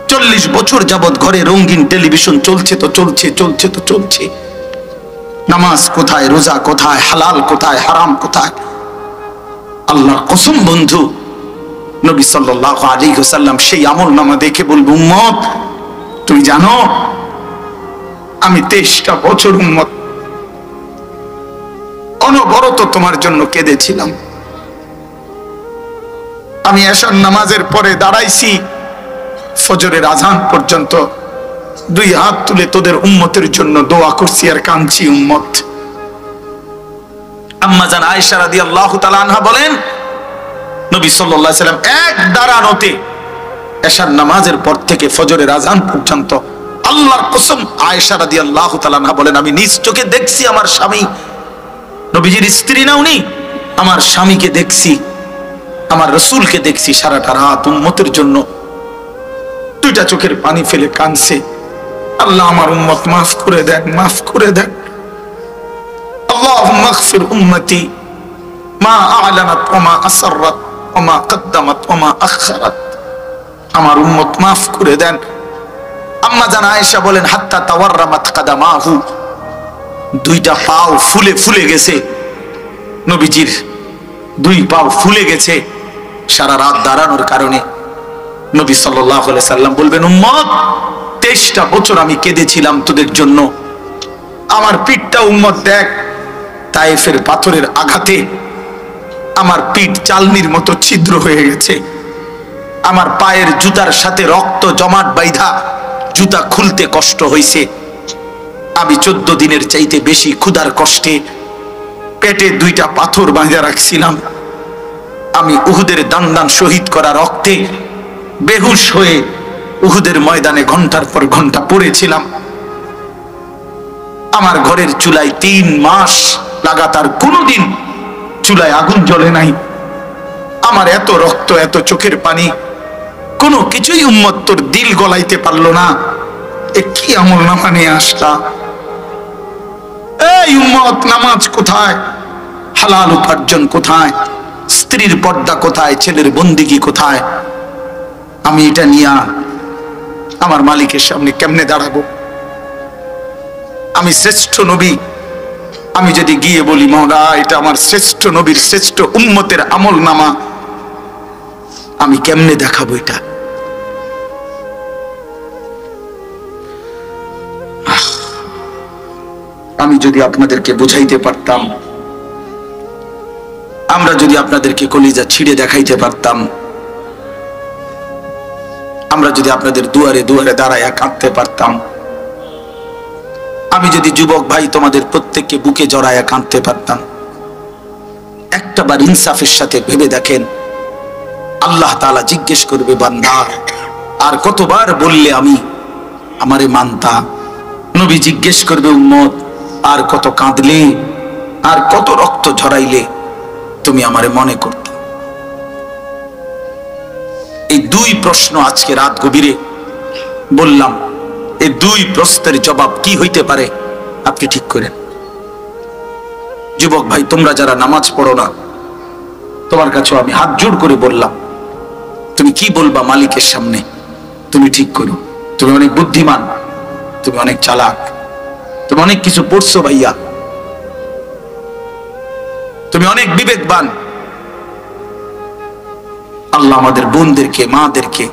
Speaker 1: 40 বছর যাবৎ ঘরে রঙিন টেলিভিশন চলছে তো চলছে, চলছে তো চলছে। নামাজ কোথায়, রোজা কোথায়, হালাল কোথায়, হারাম কোথায়? আল্লাহর কসম বন্ধু, নবী সাল্লাল্লাহু আলাইহি ওয়াসাল্লাম সেই আমলনামা দেখে বলবো, উম্মত তুমি জানো আমি 23টা বছর উম্মত অনবরত তোমার জন্য কেঁদেছিলাম। আমি এশার নামাজের পরে দাঁড়াইছি ফজরের আজান পর্যন্ত, 2 হাত তুলে তোদের উম্মতের জন্য দোয়া করছি আর কাঁদছি উম্মত। আম্মা জান আয়েশা রাদিয়াল্লাহু তাআলা আনহা বলেন, নবী সাল্লাল্লাহু আলাইহি ওয়াসাল্লাম এক দাঁড়ানোতে এশার নামাজের পর থেকে ফজরের আজান পর্যন্ত, আল্লাহর কসম আয়েশা রাদিয়াল্লাহু তাআলা আনহা বলেন, আমি নিজ চোখে দেখছি আমার স্বামী, নবীজির স্ত্রী না উনি, আমার স্বামীকে দেখছি, আমার রাসূলকে দেখছি সারাটা রাত উম্মতের জন্য 2টা চোখের পানি ফেলে কাঁদছে, আল্লাহ আমার উম্মত মাফ করে দেন, মাফ করে দেন। আল্লাহুম্মা আগফির উম্মতি মা আ'লানাত ওয়া মা আসরাত ওয়া মা কদ্দামাত ওয়া মা আখখারাত। আমার উম্মত মাফ করে দেন। আম্মা জান আয়েশা বলেন, হাত্তা তাওয়াররামাত কাদামাহু, 2টা পাও ফুলে ফুলে গেছে, নবীজির 2 পাও ফুলে গেছে সারা রাত দাঁড়ানোর কারণে। নবী সাল্লাল্লাহু আলাইহি সাল্লাম বলবেন, উম্মত 23টা বছর আমি কেঁদেছিলাম তোদের জন্য, আমার পিঠটা উম্মত দেখ, তায়েফের পাথরের আঘাতে আমার পিঠ চালনির মতো ছিদ্র হয়ে গেছে, আমার পায়ের জুতার সাথে রক্ত জমাট বাইধা জুতা খুলতে কষ্ট হয়েছে, আমি 14 দিনের চাইতে বেশি ক্ষুধার কষ্টে পেটে 2টা পাথর বাঁধা রাখছিলাম, আমি উহুদের দান শহীদ করা রক্তে বেহুশ হয়ে উহুদের ময়দানে ঘন্টার পর ঘন্টা পড়েছিলাম, আমার ঘরের চুলায় 3 মাস লাগাতার কোনোদিন চুলায় আগুন জ্বলে নাই, আমার এত রক্ত, এত চোখের পানি, কোনো কিছুই উম্মত তোর দিল গলাইতে পারলো না, এ কি আমলনামা নিয়ে আসলা? এই উম্মত, নামাজ কোথায়, হালাল উপার্জন কোথায়, স্ত্রীর পর্দা কোথায়, ছেলের বন্দিগি কোথায়? আমি এটা নিয়ে আমার মালিকের সামনে কেমনে দাঁড়াবো? আমি শ্রেষ্ঠ নবী, আমি যদি গিয়ে বলি মওলা এটা আমার শ্রেষ্ঠ নবীর শ্রেষ্ঠ উম্মতের আমলনামা, আমি কেমনে দেখাবো এটা? আমি যদি আপনাদেরকে বুঝাইতে পারতাম, আমরা যদি আপনাদেরকে কলিজা ছিঁড়ে দেখাইতে পারতাম, আমরা যদি আপনাদের দুয়ারে দুয়ারে দাঁড়ায়া কাঁদতে পারতাম, আমি যদি যুবক ভাই তোমাদের প্রত্যেককে বুকে জড়ায়া কাঁদতে পারতাম, একটাবার ইনসাফের সাথে ভেবে দেখেন, আল্লাহ তাআলা জিজ্ঞেস করবে, বান্দা আর কতবার বললে আমি আমারে মানতা? নবী জিজ্ঞেস করবে, উম্মত আর কত কাঁদলে, আর কত রক্ত ঝরাইলে তুমি আমারে মনে করতে? এই 2 প্রশ্ন আজকে রাত গভীরে বললাম, এই 2 প্রশ্নের জবাব কি হইতে পারে আপনি ঠিক করেন। যুবক ভাই, তোমরা যারা নামাজ পড়ো না, তোমার কাছে আমি হাত জোড় করে বললাম, তুমি কি বলবা মালিকের সামনে? তুমি ঠিক করো। তুমি অনেক বুদ্ধিমান, তুমি অনেক চালাক, তুমি অনেক কিছু পড়ছো ভাইয়া, তুমি অনেক বিবেকবান। আল্লাহ আমাদের বোনদেরকে, মাদেরকে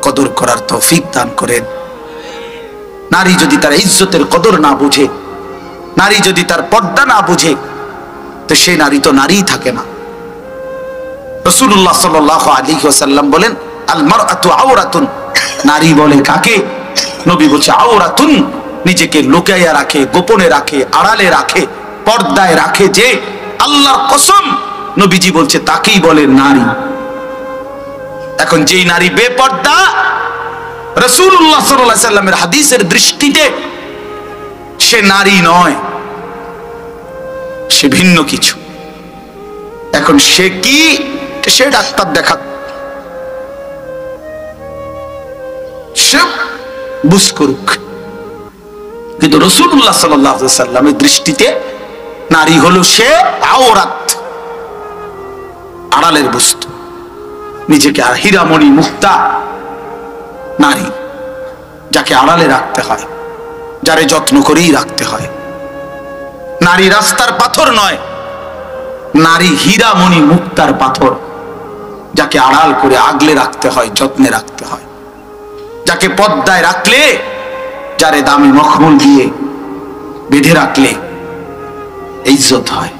Speaker 1: কদর করার তৌফিক দান করেন। নারী যদি তার ইজ্জতের কদর না বুঝে, নারী যদি তার পর্দা না বুঝে, তো সেই নারী তো নারীই থাকে না। রাসূলুল্লাহ সাল্লাল্লাহু আলাইহি ওয়াসাল্লাম বলেন, আল মারআতু আওরাতুন, নারী বলে কাকে? নবী বলছে আওরাতুন, নিজেকে লুকাইয়া রাখে, গোপনে রাখে, আড়ালে রাখে, পর্দায় রাখে, যে আল্লাহর কসম নবীজি বলছে তাকেই বলে নারী। এখন যেই নারী বেপর্দা, রাসূলুল্লাহ সাল্লাল্লাহু আলাইহি সাল্লামের হাদিসের দৃষ্টিতে সে নারী নয়, সে ভিন্ন কিছু। এখন সে কি, সে ডাক্তার দেখা, সে বুঝ করুক, কিন্তু রাসূলুল্লাহ সাল্লাল্লাহু আলাইহি সাল্লামের দৃষ্টিতে নারী হলো সে আওরাত, আড়ালের বস্তু। নিজেকে আর হীরামণি মুক্তা নারী, যাকে আড়ালে রাখতে হয়, যারে যত্ন করেই রাখতে হয়। নারী রাস্তার পাথর নয়, নারী হীরামণি মুক্তার পাথর, যাকে আড়াল করে আগলে রাখতে হয়, যত্নে রাখতে হয়, যাকে পর্দায় রাখলে, যারে দামি মখমল দিয়ে বেঁধে রাখলে ইজ্জত হয়।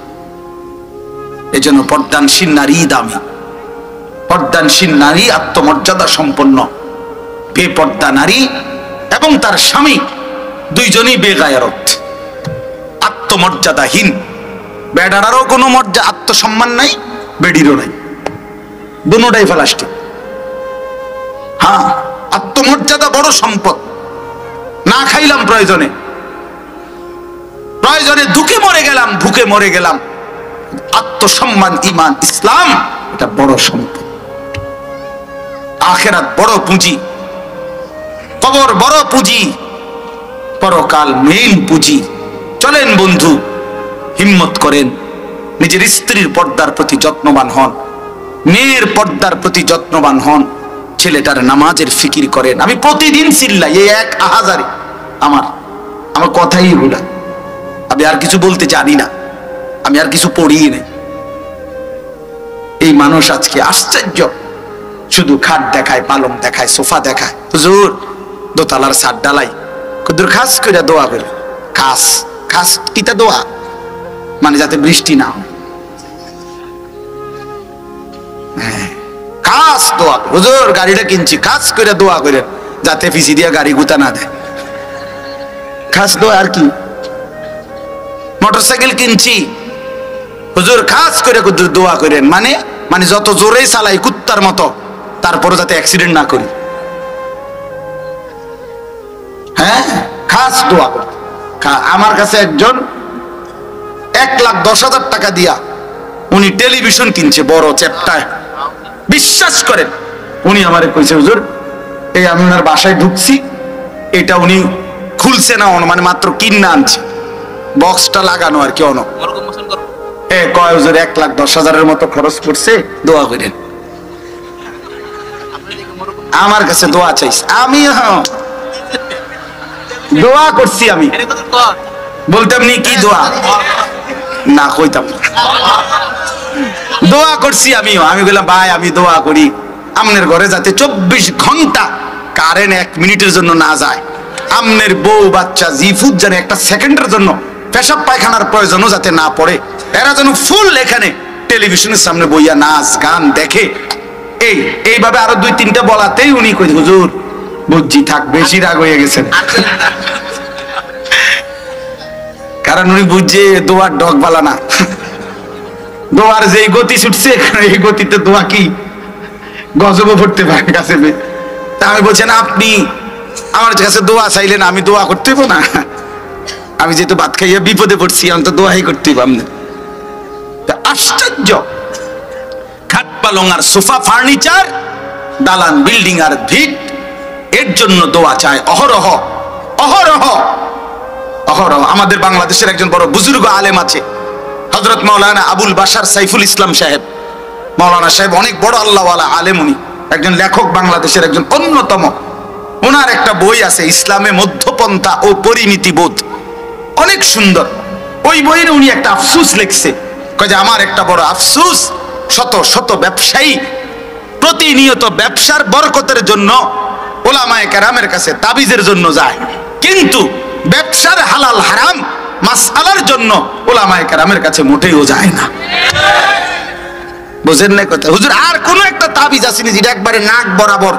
Speaker 1: এজন্য পর্দানশীল নারী দামি, পর্দানশীল নারী আত্মমর্যাদা সম্পন্ন। বেপর্দা নারী এবং তার স্বামী দুইজনই বেগায়রত, আত্মমর্যাদাহীন। বেডারারও কোনো মর্যাদা, আত্মসম্মান নাই, বেডিরও নাই, দুটোটাই প্লাস্টিক। হ্যাঁ, আত্মমর্যাদা বড় সম্পদ। না খাইলাম প্রয়োজনে, প্রয়োজনে দুঃখে মরে গেলাম, ভুকে মরে গেলাম, আত্মসম্মান, ঈমান, ইসলাম এটা বড় সম্পদ। আখিরাত বড় পুঁজি, কবর বড় পুঁজি, পরকাল মেইন পুঁজি। চলেন বন্ধু, হিম্মত করেন, নিজের স্ত্রীর পর্দার প্রতি যত্নবান হন, মেয়ের পর্দার প্রতি যত্নবান হন, ছেলেটার নামাজের ফিকির করেন। আমি প্রতিদিন চিল্লাই, এই এক আহাজারে আমার কথাই ভুলা। আমি আর কিছু বলতে জানি না, আমি আর কিছু পড়ি নাই। এই মানুষ আজকে আশ্চর্য, শুধু খাট দেখায়, পালং দেখায়, সোফা দেখায়। হুজুর দোতলার ছাদ ডালাই, কুদুর খাস করে দোয়া করে, খাস খাস কিতা দোয়া, মানে যাতে বৃষ্টি না হয়। খাস দোয়া, হুজুর গাড়িটা কিনছি, খাস করে দোয়া করে যাতে ফিসি দিয়া গাড়ি গুতা না দেয়। খাস দোয়া আর কি? মোটরসাইকেল কিনছি, হুজুর খাস করে দোয়া করেন, মানে যত জোরেই চালাই কুত্তার মতো, তারপরে যাতে অ্যাক্সিডেন্ট না করি। হ্যাঁ, খাস দোয়া করতে। আমার কাছে একজন 1,10,000 টাকা দিয়া উনি টেলিভিশন কিনছে, বড় চ্যাপটায়। বিশ্বাস করেন, উনি আমারে কইছে, হুজুর এই আমি ওনার বাসায় ঢুকছি, এটা উনি খুলছে না, মানে মাত্র কিনা আনছে, বক্সটা লাগানো আর কি। কয় হুজুর 1,10,000 মতো খরচ করছে, দোয়া করেন। আমার কাছে দোয়া চাইছে, আমি দোয়া করছি। আমি বলতাম নি কি দোয়া না, কইতাম দোয়া করছি। আমি বললাম ভাই আমি দোয়া করি আমনের ঘরে যাতে 24 ঘন্টা কারেন্ট 1 মিনিটের জন্য না যায়, আমনের বউ বাচ্চা জিফুত যেন 1 সেকেন্ডের জন্য পেশাব পায়খানার প্রয়োজনও যাতে না পড়ে, এরা যেন ফুল এখানে টেলিভিশনের সামনে বইয়া নাচ গান দেখে। এইভাবে আরো 2-3টা বলাতেই উনি কই, হুজুর বুঝছি, থাক, বেশি রাগ হয়ে গেছেন। কারণ উনি বুঝছে দোয়ার ডগ বালা না, দোয়ার যে গতি ছুটছে এই গতিতে দোয়া কি গজবও পড়তে পারে কাছে। তা আমি বলছেন আপনি আমার কাছে দোয়া চাইলেন, আমি দোয়া করতে হইব না? আমি যেহেতু ভাত খাইয়া বিপদে পড়ছি, আমি তো দোয়াই করতে হইব। আপনি আশ্চর্য, খাট পালং আর সোফা ফার্নিচার, দালান বিল্ডিং আর ভিট, এর জন্য দোয়া চায় অহরহ অহরহ অহরহ। আমাদের বাংলাদেশের একজন বড় বুজুর্গ আলেম আছে, হযরত মাওলানা আবুল বাশার সাইফুল ইসলাম সাহেব। মাওলানা সাহেব অনেক বড় আল্লাহওয়ালা আলেম, উনি একজন লেখক, বাংলাদেশের একজন অন্যতম। ওনার একটা বই আছে, ইসলামে মধ্যপন্থা ও পরিণীতি বোধ, অনেক সুন্দর। ওই বইয়ের উনি একটা আফসুস লিখছে, কয় যে আমার একটা বড় আফসুস, শত শত ব্যবসায়ী প্রতিনিয়ত ব্যবসার বরকতের জন্য ওলামায়ে কেরামের কাছে তাবিজের জন্য যায়, কিন্তু ব্যবসার হালাল হারাম মাসআলার জন্য ওলামায়ে কেরামের কাছে মোটেও যায় না। বুঝেন না কথা? হুজুর আর কোন একটা তাবিজ আসেনি যেটা একবারে নাক বরাবর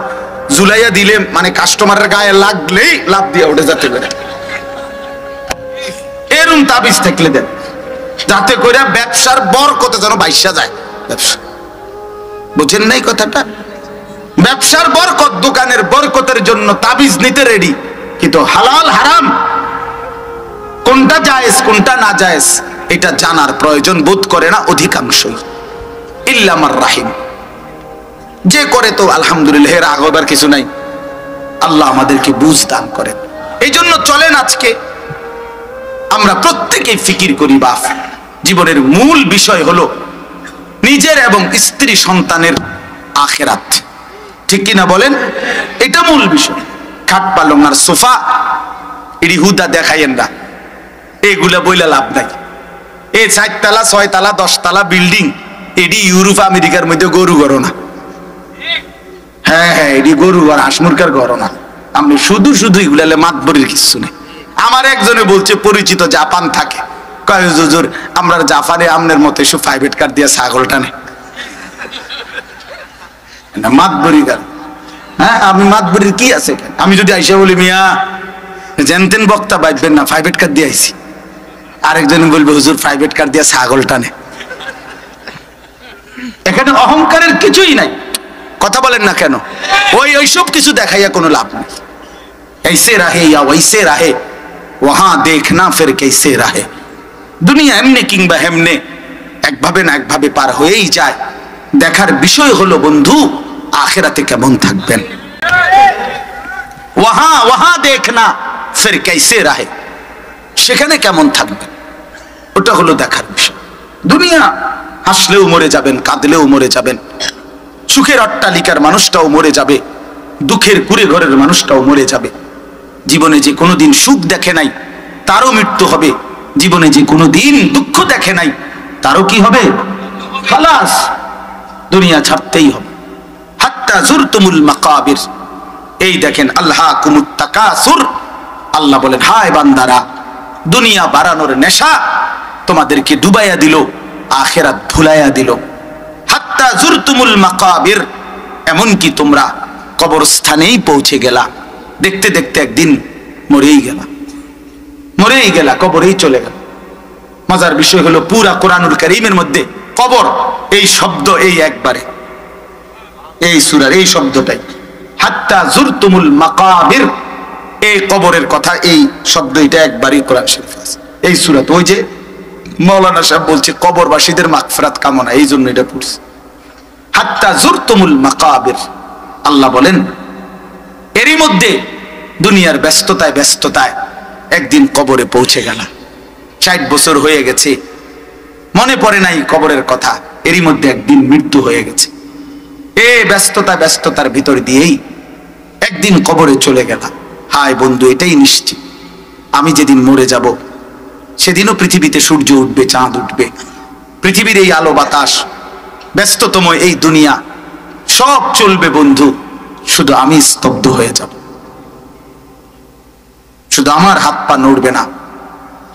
Speaker 1: ঝুলাইয়া দিলে মানে কাস্টমারের গায়ে লাগলেই লাভ দিয়ে উঠে যেতে পারে, এরকম তাবিজ থাকলে দেন, যাতে করে ব্যবসার বরকতে যেন বাইসা যায়। ব্যবসা। বুঝেন নাই কথাটা? ব্যবসার বরকত, দোকানের বরকতের জন্য তাবিজ নিতে রেডি, কিন্তু হালাল হারাম কোনটা জায়েজ কোনটা না জায়েজ এটা জানার প্রয়োজন বোধ করে না অধিকাংশই, ইল্লা মার রাহিম। যে করে তো আলহামদুলিল্লাহ, এর আগবার কিছু নাই। আল্লাহ আমাদেরকে বুঝ দান করেন। এই জন্য চলেন আজকে আমরা প্রত্যেকেই ফিকির করি, বাপ জীবনের মূল বিষয় হলো নিজের এবং স্ত্রী সন্তানের আখিরাত, ঠিক কিনা বলেন? এটা মূল বিষয়। খাট পালং আর সোফা এটি হুদা দেখাইয়েন না, এগুলা বইলা লাভ নাই। এই 4 তলা 6 তলা 10 তলা বিল্ডিং এটি ইউরোপ আমেরিকার মধ্যে গরু ঘর না। হ্যাঁ হ্যাঁ, এটি গরু ঘর, হাঁসমুরকার ঘর না। আমি শুধু শুধু এগুলালে মাতবরির কিছু নেই। আমার একজনে বলছে পরিচিত জাপান থাকে, কয় হুজুর আমরা জাপানে আমনের মতো এসব প্রাইভেট কার দিয়ে ছাগল টানে না, মাতবরি কার। হ্যাঁ, আমি মাতবরির কি আছে? আমি যদি আইসা বলি মিয়া জেনতেন বক্তা বাইবেন না, প্রাইভেট কার দিয়ে আইসি, আরেকজন বলবে হুজুর প্রাইভেট কার দিয়ে ছাগল টানে। এখানে অহংকারের কিছুই নাই, কথা বলেন না কেন? ওইসব কিছু দেখাইয়া কোনো লাভ নাই। ऐसे रहे या वैसे रहे वहां देखना फिर कैसे रहे। দুনিয়া এমনি কিংবা হেমনে একভাবে না একভাবে পার হয়েই যায়। দেখার বিষয় হলো বন্ধু আখিরাতে কেমন থাকবেন। ওয়াহা দেখনা ফির कैसे रहे, সেখানে কেমন থাকবেন ওটা হলো দেখার বিষয়। দুনিয়া হাসলেও মরে যাবেন, কাঁদলেও মরে যাবেন, সুখের অট্টালিকার মানুষটাও মরে যাবে, দুঃখের কুড়ে ঘরের মানুষটাও মরে যাবে। জীবনে যে কোনোদিন সুখ দেখে নাই তারও মৃত্যু হবে, জীবনে যে কোনোদিন দুঃখ দেখে নাই তারও কি হবে? খালাস, দুনিয়া ছাড়তেই হবে। হাত্তা যুরতুমুল মাকাবির, এই দেখেন আল্লাহকুমুত তাকাসুর, আল্লাহ বলেন হায় বান্দারা, দুনিয়া বাড়ানোর নেশা তোমাদেরকে ডুবাইয়া দিল, আখিরাত ভুলাইয়া দিল। হাত্তা যুরতুমুল মাকাবির, এমনকি তোমরা কবরস্থানেই পৌঁছে গেলা। দেখতে দেখতে একদিন মরেই গেলা, কবরেই চলে গেল। মজার বিষয় হলো পুরা কোরআনুল কারীমের মধ্যে কবর এই শব্দ এই একবারে, এই সূরার এই শব্দটাই হাত্তা যুরতুমুল মাকাবির, এই কবরের কথা এই শব্দ এটা একবারই কোরআন শরীফে আছে এই সূরাতে। ওই যে মাওলানা সাহেব বলছে কবরবাসীদের মাগফিরাত কামনা, এই জন্য এটা পড়ছে হাত্তা যুরতুমুল মাকাবির। আল্লাহ বলেন এরই মধ্যে দুনিয়ার ব্যস্ততায় একদিন কবরে পৌঁছে গেল। 60 বছর হয়ে গেছে, মনে পড়ে নাই কবরের কথা, এরই মধ্যে একদিন মৃত্যু হয়ে গেছে। ব্যস্ততার ভিতর দিয়েই একদিন কবরে চলে গেল। হায় বন্ধু, এটাই নিশ্চিত আমি যেদিন মরে যাব সেদিনও পৃথিবীতে সূর্য উঠবে, চাঁদ উঠবে, পৃথিবীর এই আলো বাতাস, ব্যস্ততম এই দুনিয়া সব চলবে বন্ধু, শুধু আমি স্তব্ধ হয়ে যাব। শুধু আমার হাত পা নড়বে না,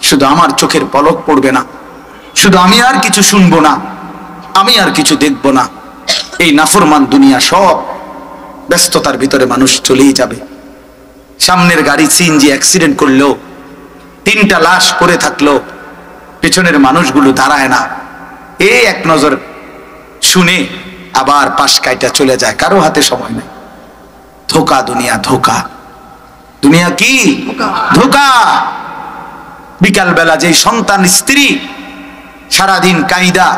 Speaker 1: শুধু আমার চোখের পলক পড়বে না, শুধু আমি আর কিছু শুনবো না, আমি আর কিছু দেখবো না। এই নাফরমান দুনিয়া সব ব্যস্ততার ভিতরে মানুষ চলেই যাবে। সামনের গাড়ি সিএনজি অ্যাক্সিডেন্ট করলো, 3টা লাশ পড়ে থাকলো, পেছনের মানুষগুলো দাঁড়ায় না, এক নজর শুনে আবার পাশ কাইটা চলে যায়, কারো হাতে সময় নেই। ধোকা দুনিয়া, ধোকা দুনিয়া, কি ধোকা। বিকাল বেলা যে সন্তান স্ত্রী সারাদিন কাইদা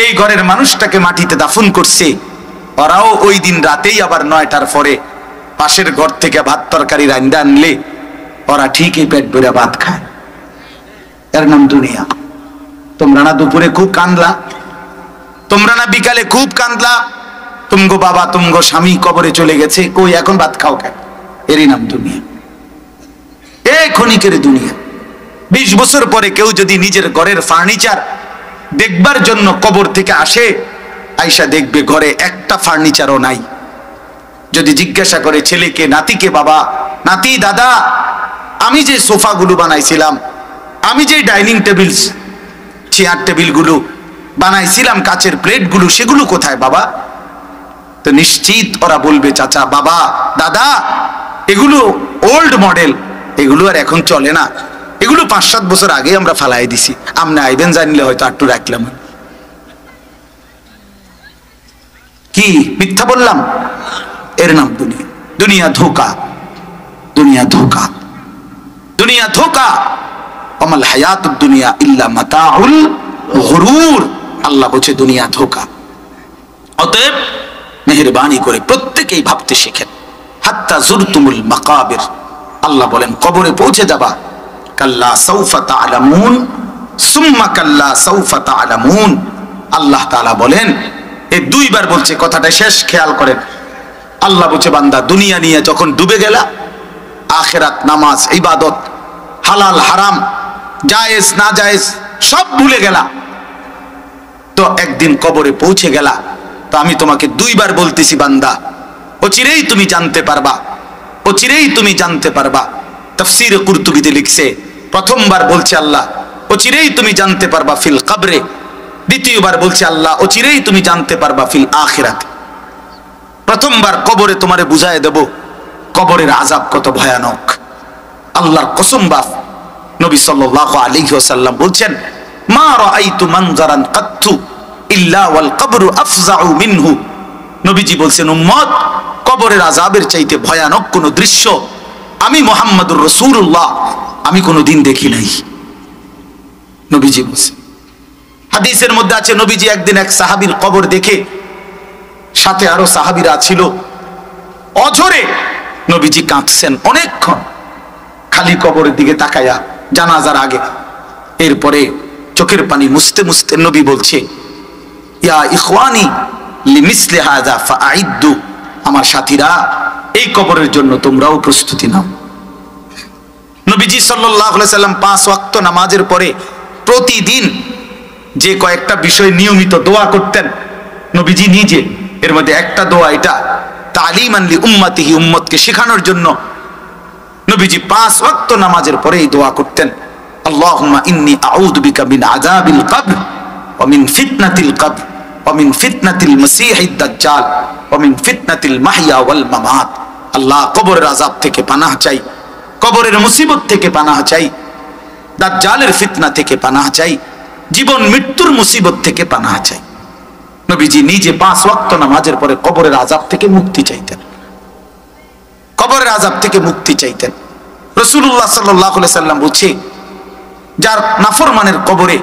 Speaker 1: এই ঘরের মানুষটাকে মাটিতে দাফন করছে, ওরাও ওই দিন রাতেই আবার 9টার পরে পাশের ঘর থেকে ভাত তরকারি রান্না আনলে ওরা ঠিকই পেট ভরে ভাত খায়। এর নাম দুনিয়া। তোমরা না দুপুরে খুব কান্দলা, তোমরা না বিকালে খুব কান্দলা, তুমগো বাবা তুমগো স্বামী কবরে চলে গেছে, কই এখন ভাত খাও কেন? এরই নাম দুনিয়া, এই ক্ষণিকের দুনিয়া। 20 বছর পরে কেউ যদি নিজের ঘরের ফার্নিচার দেখবার জন্য কবর থেকে আসে, আইসা দেখবে ঘরে একটা ফার্নিচারও নাই। যদি জিজ্ঞাসা করে ছেলেকে, নাতিকে, বাবা নাতি দাদা আমি যে সোফাগুলো বানাইছিলাম, আমি যে ডাইনিং টেবিল চেয়ার টেবিলগুলো বানাইছিলাম, কাচের প্লেটগুলো, সেগুলো কোথায় বাবা? তো নিশ্চিত ওরা বলবে চাচা, বাবা, দাদা এগুলো ওল্ড মডেল, এগুলো আর এখন চলে না, এগুলো 5-7 বছর আগে আমরা ফালাই দিছি, আপনি আইবেন জানলে হয়তো একটু রাখলাম। কি মিথ্যা বললাম? এর নাম দুনিয়া। দুনিয়া ধোঁকা, দুনিয়া ধোঁকা, দুনিয়া ধোঁকা। ওমাল হায়াতুদ দুনিয়া ইল্লা মাতাউল গুরুর। আল্লাহ বলছে দুনিয়া ধোঁকা। অতএব মেহেরবানি করে প্রত্যেকেই ভাবতে শিখেন। হাত্তা জুরতুমুল মাকাবির, আল্লাহ বলেন কবরে পৌঁছে যাবা। কাল্লা সাউফা তা'লামুন সুম্মা কাল্লা সাউফা তা'লামুন। আল্লাহ তাআলা বলেন, এই দুইবার বলছে, কথাটা শেষ খেয়াল করেন। আল্লাহ বলছে বান্দা দুনিয়া নিয়ে যখন ডুবে গেলা, আখিরাত, নামাজ, ইবাদত, হালাল হারাম, জায়েজ না জায়েজ সব ভুলে গেলা, তো একদিন কবরে পৌঁছে গেলা। তো আমি তোমাকে দুইবার বলতেছি বান্দা, অচিরেই তুমি জানতে পারবা, অচিরেই তুমি জানতে পারবা। তাফসীরে কুরতুবীতে লিখছে, প্রথমবার বলছে আল্লাহ অচিরেই তুমি জানতে পারবা ফিল কবরে, দ্বিতীয়বার বলছে আল্লাহ অচিরেই তুমি জানতে পারবা ফিল আখিরাত। প্রথমবার কবরে তোমারে বুঝায় দেব কবরের আযাব কত ভয়ানক। আল্লাহর কসম বাপ, নবী সাল্লাল্লাহু আলাইহি ওয়াসাল্লাম বলছেন, মা রাআইতু মানজারান কাত্তু ইল্লা ওয়াল কবরু আফজাউ মিনহু। নবীজি বলছেন, উম্মত, কবরের আযাবের চাইতে ভয়ানক কোন দৃশ্য আমি মুহাম্মদুর রাসূলুল্লাহ আমি কোনোদিন দেখি নাই। নবীজি বলছেন। হাদিসের মধ্যে আছে, নবীজি একদিন এক সাহাবীর কবর দেখে, সাথে আরো সাহাবীরা ছিল, অঝরে নবীজি কাঁদছেন অনেকক্ষণ, খালি কবরের দিকে তাকায়া জানাজার আগে। এরপরে চোখের পানি মুছতে মুছতে নবী বলছে, ইয়া ইখওয়ানি লিমিসলি হাযা ফাআইদ্দু। আমার সাথীরা, এই কবরের জন্য তোমরাও প্রস্তুতি নাও। নবীজি সাল্লাল্লাহু আলাইহি সাল্লাম 5 ওয়াক্ত নামাজের পরে প্রতিদিন যে কয়েকটা বিষয় নিয়মিত দোয়া করতেন নবীজি নিজে, এর মধ্যে একটা দোয়া এটা তালিমান লি উম্মতিহি, উম্মতকে শেখানোর জন্য নবীজি 5 ওয়াক্ত নামাজের পরে এই দোয়া করতেন, আল্লাহুম্মা ইন্নী আউযু বিকা মিন আযাবিল কবর ওয়া মিন ফিতনাতিল কবর ওয়া মিন ফিতনাতিল মাসীহিদ দাজ্জাল ওয়া মিন ফিতনাতিল মাহইয়া ওয়াল মামাত। আল্লাহ, কবরের আযাব থেকে পানাহ চাই, কবরের মুসিবত থেকে পানাহ চাই, দাজ্জালের ফিতনা থেকে পানাহ চাই, জীবন মৃত্যুর মুসিবত থেকে পানাহ চাই। নবীজি নিজে 5 ওয়াক্ত নামাজের পরে কবরের আযাব থেকে মুক্তি চাইতেন, কবরের আযাব থেকে মুক্তি চাইতেন। রাসূলুল্লাহ সাল্লাল্লাহু আলাইহি সাল্লাম বলছে, যার নাফরমানের কবরে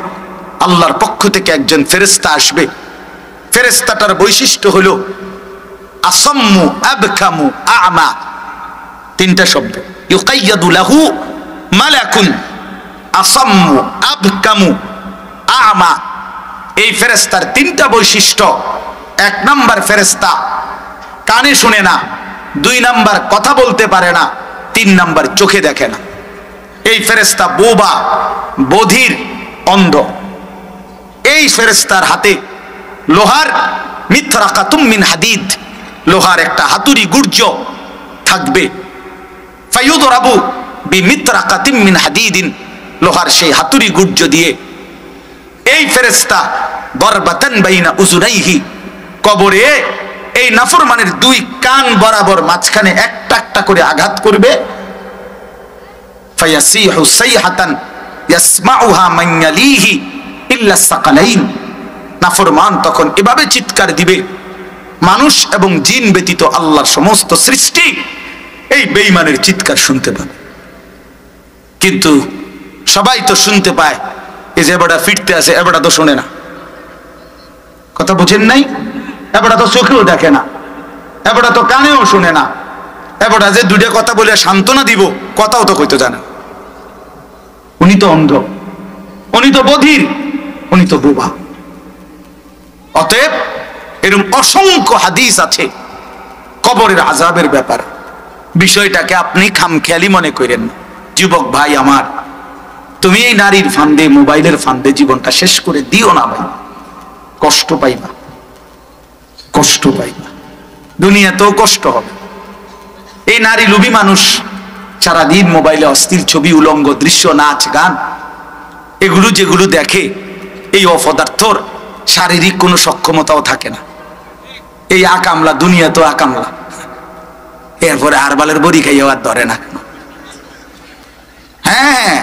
Speaker 1: আল্লাহর পক্ষ থেকে একজন ফেরেশতা আসবে, ফেরেশতাটার বৈশিষ্ট্য হলো আসাম্মু আবকামু আ'মা। 3টা শব্দ, ইউকাইয়াদু লাহু মালাকুন আসাম্মু আবকামু আ'মা। এই ফেরেশতার 3টা বৈশিষ্ট্য। 1 নাম্বার, ফেরেশতা কানে শুনে না, 2 নাম্বার কথা বলতে পারে না, 3 নাম্বার চোখে দেখে না। এই ফেরেশতা বোবা, বধির, অন্ধ। এই ফেরেশতার হাতে লোহার মিথরাকাতুম মিন হাদিদ, লোহার একটা হাতুড়ি গুর্জ থাকবে। ফায়ুদরাবু বিমিথরাকাতিম মিন হাদিদিন, লোহার সেই হাতুড়ি গুর্জ দিয়ে এই ফেরেশতা দরবাতান বাইনা উযুনাইহি, কবরে এই নাফরমানের 2 কান বরাবর মাঝখানে একটা একটা করে আঘাত করবে। ফায়াসিহু সাইহাতান ইয়াসমাউহা মান ইয়ালিহি ইল্লা সাকালাইন। নাফরমান তখন এভাবে চিৎকার দিবে, মানুষ এবং জিন ব্যতীত আল্লাহর সমস্ত সৃষ্টি এই বেঈমানের চিৎকার শুনতে পাবে। কিন্তু সবাই তো শুনতে পায়, এই যে এবারটা ফিরতে আসে, এবারটা তো শোনে না। কথা বুঝেন নাই? এবারটা তো চোখেও দেখে না, এবারটা তো কানেও শুনে না, এবারটা যে 2টা কথা বলে সান্ত্বনা দিব, কথাও তো কইতে জানে। উনি তো অন্ধ, উনি তো বধির, উনি তো বোবা। অতএব এরকম অসংখ্য হাদিস আছে কবরের আযাবের ব্যাপারে। বিষয়টাকে আপনি খামখেয়ালি মনে করেন না। যুবক ভাই আমার, তুমি এই নারীর ফান্দে, মোবাইলের ফান্দে জীবনটা শেষ করে দিও না ভাই। কষ্ট পাইবা, কষ্ট পাইবা, দুনিয়াতেও কষ্ট হবে। এই নারী লোভী মানুষ সারাদিন মোবাইলে অস্থির ছবি, উলঙ্গ দৃশ্য, নাচ গান, এগুলো যেগুলো দেখে, এই অপদার্থর শারীরিক কোনো সক্ষমতাও থাকে না। এই আকামলা, দুনিয়া তো আকামলা, এরপরে হারবালের বড়ি খাইয়াও আর ধরে না। হ্যাঁ,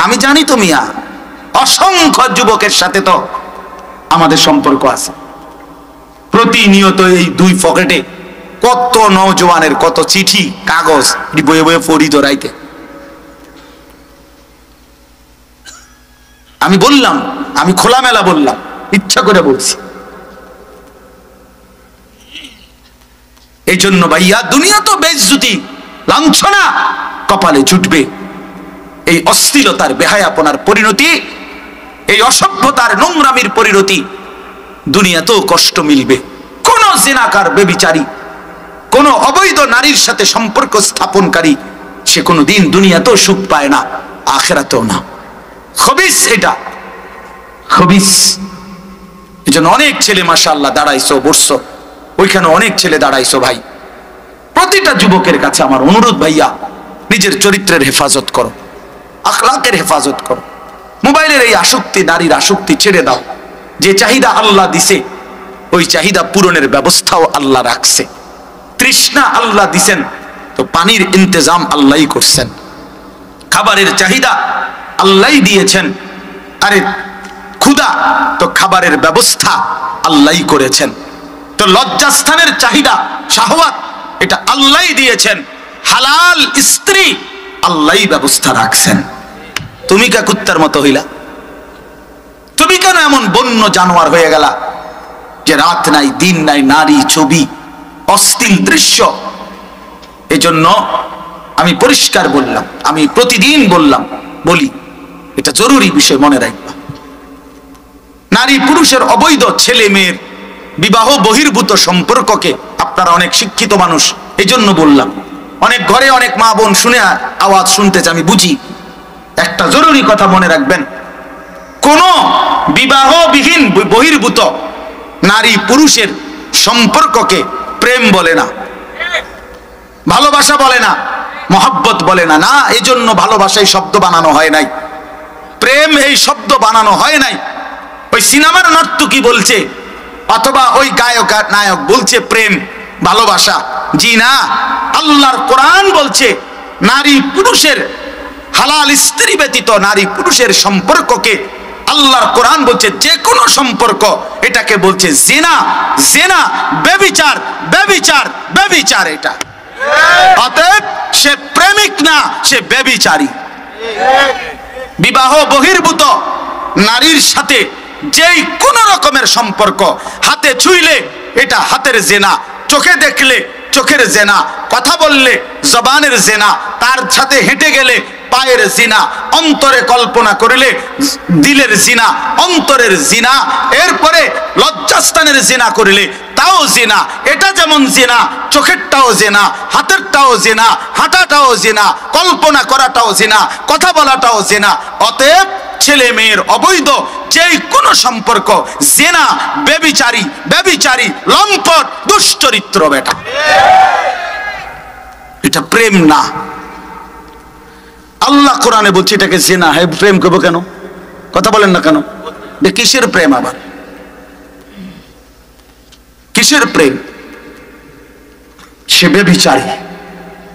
Speaker 1: আমি জানি তো মিয়া, অসংখ্য যুবকের সাথে তো আমাদের সম্পর্ক আছে। প্রতিনিয়ত এই দুই পকেটে কত নওজওয়ানের কত চিঠি কাগজ বয়ে বয়ে পড়ি ধরাইতে। আমি বললাম, আমি খোলামেলা বললাম, ইচ্ছা করে বলছি। এই জন্য ভাইয়া দুনিয়া তো বেইজ্জতি, লাঞ্ছনা কপালে জুটবে। এই অশ্লীলতার বেহায়াপনার পরিণতি, এই অসভ্যতার নোংরামির পরিণতি দুনিয়াতেও কষ্ট মিলবে। কোন জিনাকার বেবিচারী, কোন অবৈধ নারীর সাথে সম্পর্ক স্থাপনকারী সে কোনোদিন দুনিয়াতেও সুখ পায় না, আখিরাতেও না। খবিস, এটা খবিস। এই জন্য অনেক ছেলে মাশাআল্লাহ দাঁড়াইছো, বসছো, ওইখানে অনেক ছেলে দাঁড়াইছো। ভাই, প্রতিটা যুবকের কাছে আমার অনুরোধ, ভাইয়া নিজের চরিত্রের হেফাজত করো, আখলাকের হেফাজত করো। মোবাইলের এই আসক্তি, নারীর আসক্তি ছেড়ে দাও। যে চাহিদা আল্লাহ দিছে ওই চাহিদা পূরণের ব্যবস্থাও আল্লাহ রাখছে। তৃষ্ণা আল্লাহ দিছেন তো পানির ইন্তজাম আল্লাহই করছেন। খাবারের চাহিদা আল্লাহই দিয়েছেন, আরে ক্ষুধা তো খাবারের ব্যবস্থা আল্লাহই করেছেন। তো লজ্জাস্থানের চাহিদা, শাহওয়াত, এটা আল্লাহই দিয়েছেন। হালাল স্ত্রী আল্লাহই ব্যবস্থা রাখছেন। তুমি কা কুত্তার মতো হইলা? তুমি কেন এমন বন্য জানোয়ার হয়ে গেলা যে রাত নাই দিন নাই, নারী, ছবি, অশ্লীল দৃশ্য? এজন্য আমি পরিষ্কার বললাম, আমি প্রতিদিন বলি, এটা জরুরি বিষয়, মনে রাখবা। নারী পুরুষের অবৈধ ছেলে মেয়ের বিবাহ বহির্ভূত সম্পর্ককে আপনারা অনেক শিক্ষিত মানুষ, এই জন্য বললাম। অনেক ঘরে অনেক মা বোন শুনে আওয়াজ শুনতেছে, আমি বুঝি। একটা জরুরি কথা মনে রাখবেন, কোন বিবাহবিহীন বহির্ভূত নারী পুরুষের সম্পর্ককে প্রেম বলে না, ভালোবাসা বলে না, মহব্বত বলে না। না, এই জন্য ভালোবাসাই শব্দ বানানো হয় নাই, প্রেম এই শব্দ বানানো হয় নাই। ওই সিনেমার নর্তকী বলছে অথবা ওই গায়ক নায়ক বলছে প্রেম ভালোবাসা। জি না, আল্লাহর কোরআন বলছে নারী পুরুষের হালাল স্ত্রী ব্যতীত নারী পুরুষের সম্পর্ককে আল্লাহর কোরআন বলছে যে কোনো সম্পর্ক, এটাকে বলছে জিনা, জিনা, ব্যভিচার, ব্যভিচার, ব্যভিচার। এটা অতএব সে প্রেমিক না, সে ব্যভিচারী। বিবাহ বহির্ভূত নারীর সাথে যেই কোন রকমের সম্পর্ক, হাতে ছুঁইলে এটা হাতের জেনা, চোখে দেখলে চোখের জেনা, কথা বললে জবানের জেনা, তার সাথে হেঁটে গেলে পায়ের জিনা, অন্তরে কল্পনা করলে দিলের জিনা, অন্তরের জিনা, এরপরে লজ্জাস্থানের জিনা করলে তাও জিনা। এটা যেমন জিনা, চোখেরটাও জিনা, হাতেরটাও জিনা, হাঁটাটাও জিনা, কল্পনা করাটাও জিনা, কথা বলাটাও জিনা। অতএব ছেলে মেয়ের অবৈধ যেই কোন সম্পর্ক জিনা, ব্যভিচারী, ব্যভিচারী, লম্পট, দুশ্চরিত্র বেটা। এটা প্রেম না। আল্লাহ কোরআনে বলছে এটাকে জিনা। হ্যাঁ, প্রেম করবো কেন? কথা বলেন না কেন? কিসের প্রেম? আবার কিসের প্রেম? সে ব্যভিচারী।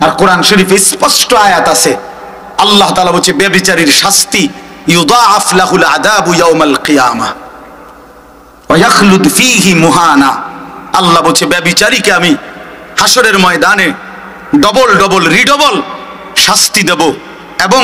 Speaker 1: আর কোরআন শরীফে স্পষ্ট আয়াত আছে, আল্লাহ তাআলা বলছে ব্যভিচারীর শাস্তি ইউদাআফ লাহুল আযাবু ইয়াউমাল কিয়ামাহ ওয়া ইয়াখলুদ ফীহি মুহানা। আল্লাহ বলছে ব্যভিচারীকে আমি হাসরের ময়দানে ডবল ডবল রিডবল শাস্তি দেব এবং